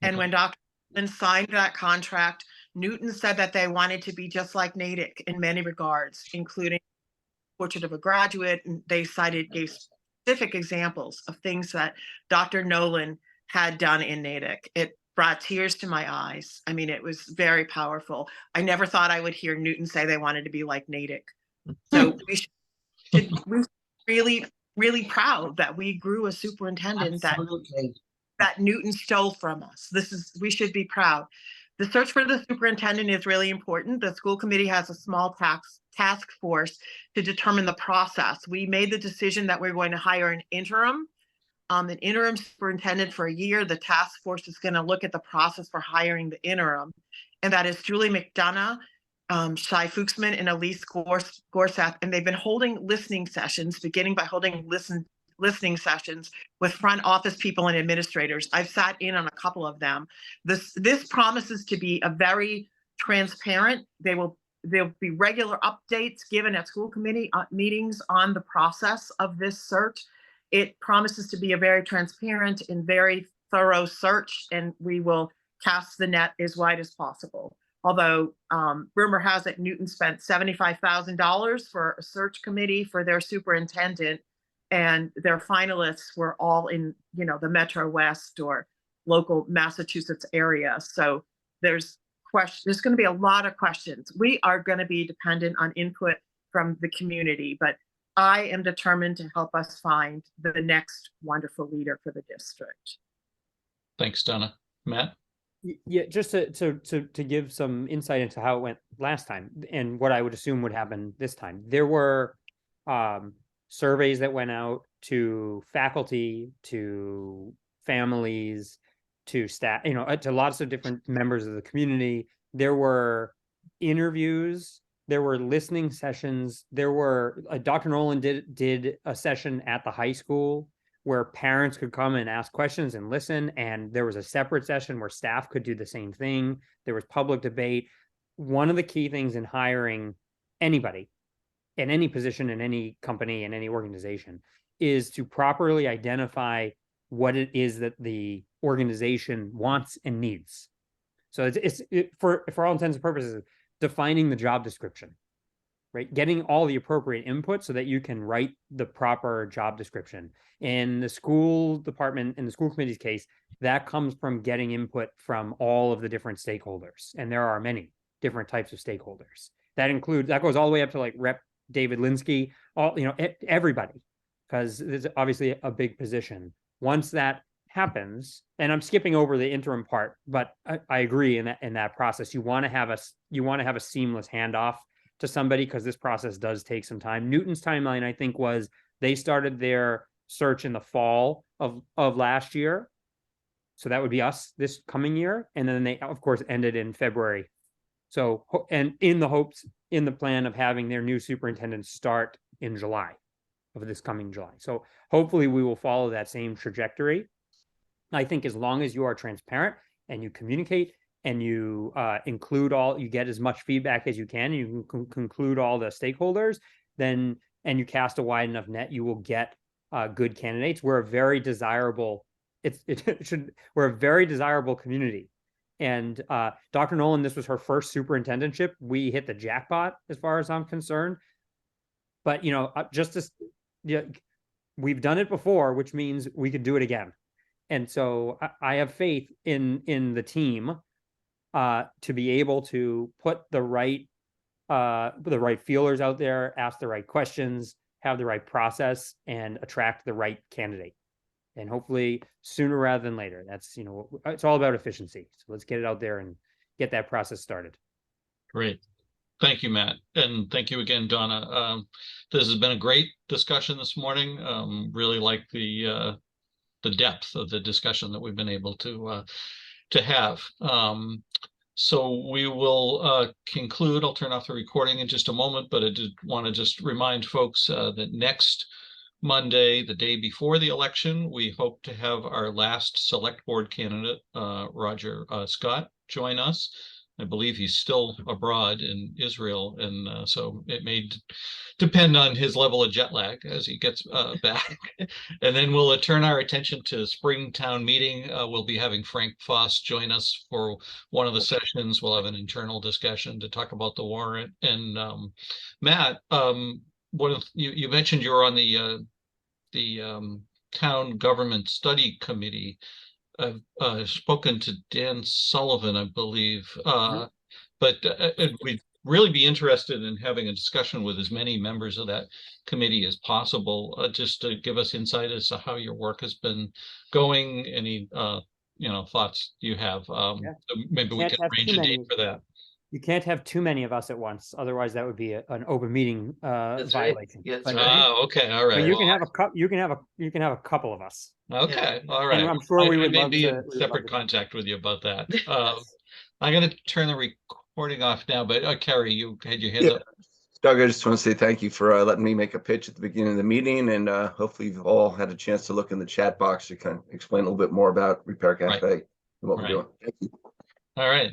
And when Dr. Nolan signed that contract, Newton said that they wanted to be just like Natick in many regards, including portrait of a graduate. And they gave specific examples of things that Dr. Nolan had done in Natick. brought tears to my eyes. I mean, it was very powerful. I never thought I would hear Newton say they wanted to be like Natick. So we really, really proud that we grew a superintendent that Newton stole from us. We should be proud. The search for the superintendent is really important. The school committee has a small task force to determine the process. We made the decision that we're going to hire an interim superintendent for a year. The task force is going to look at the process for hiring the interim. And that is Julie McDonough, Shai Fuchsman, and Elise Gorsath. And they've been holding listening sessions, beginning by holding listening sessions with front office people and administrators. I've sat in on a couple of them. This promises to be a very transparent. There'll be regular updates given at school committee meetings on the process of this search. It promises to be a very transparent and very thorough search, and we will cast the net as wide as possible. Although rumor has it Newton spent $75,000 for a search committee for their superintendent, and their finalists were all in, the Metro West or local Massachusetts area. So there's going to be a lot of questions. We are going to be dependent on input from the community, but I am determined to help us find the next wonderful leader for the district. Thanks, Donna. Matt? Yeah, just to give some insight into how it went last time and what I would assume would happen this time. There were surveys that went out to faculty, to families, to staff, to lots of different members of the community. There were interviews, there were listening sessions, there were Dr. Nolan did a session at the high school where parents could come and ask questions and listen, and there was a separate session where staff could do the same thing. There was public debate. One of the key things in hiring anybody in any position, in any company, in any organization, is to properly identify what it is that the organization wants and needs. So it's for all intents and purposes, defining the job description, right? Getting all the appropriate input so that you can write the proper job description. In the school department, in the school committee's case, that comes from getting input from all of the different stakeholders. And there are many different types of stakeholders. That goes all the way up to like Rep. David Linsky, everybody, because it's obviously a big position. Once that happens, and I'm skipping over the interim part, but I agree in that process, you want to have a seamless handoff to somebody, because this process does take some time. Newton's timeline, I think, was they started their search in the fall of last year. So that would be us this coming year. And then they, of course, ended in February. So, and in the plan of having their new superintendent start in July of this coming July. So hopefully we will follow that same trajectory. I think as long as you are transparent and you communicate and you you get as much feedback as you can, you can conclude all the stakeholders, and you cast a wide enough net, you will get good candidates. We're a very desirable, we're a very desirable community. And Dr. Nolan, this was her first superintendentship. We hit the jackpot as far as I'm concerned. But, we've done it before, which means we could do it again. And so I have faith in the team to be able to put the right feelers out there, ask the right questions, have the right process, and attract the right candidate. And hopefully sooner rather than later. That's, it's all about efficiency. So let's get it out there and get that process started. Great. Thank you, Matt. And thank you again, Donna. This has been a great discussion this morning. Really like the depth of the discussion that we've been able to have. So we will conclude. I'll turn off the recording in just a moment, but I did want to just remind folks that next Monday, the day before the election, we hope to have our last select board candidate, Roger Scott, join us. I believe he's still abroad in Israel, and so it may depend on his level of jet lag as he gets back. And then we'll turn our attention to spring town meeting. We'll be having Frank Foss join us for one of the sessions. We'll have an internal discussion to talk about the warrant. And Matt, you mentioned you were on the town government study committee. I've spoken to Dan Sullivan, I believe, but we'd really be interested in having a discussion with as many members of that committee as possible, just to give us insight as to how your work has been going, any thoughts you have. So maybe we Can't can have arrange too a date many. for that. You can't have too many of us at once, otherwise that would be an open meeting That's right. violation. That's But right. Okay, all right. but you can Well, have you can have a couple of us. okay, all Yeah. right. And I'm sure we I would may love be to. in separate contact with you about that. I'm going to turn the recording off now, but Carrie, you had your hands Yeah. up. Doug, I just want to say thank you for letting me make a pitch at the beginning of the meeting, and hopefully you've all had a chance to look in the chat box to kind of explain a little bit more about Repair Cafe and what we're doing. Thank you. All right.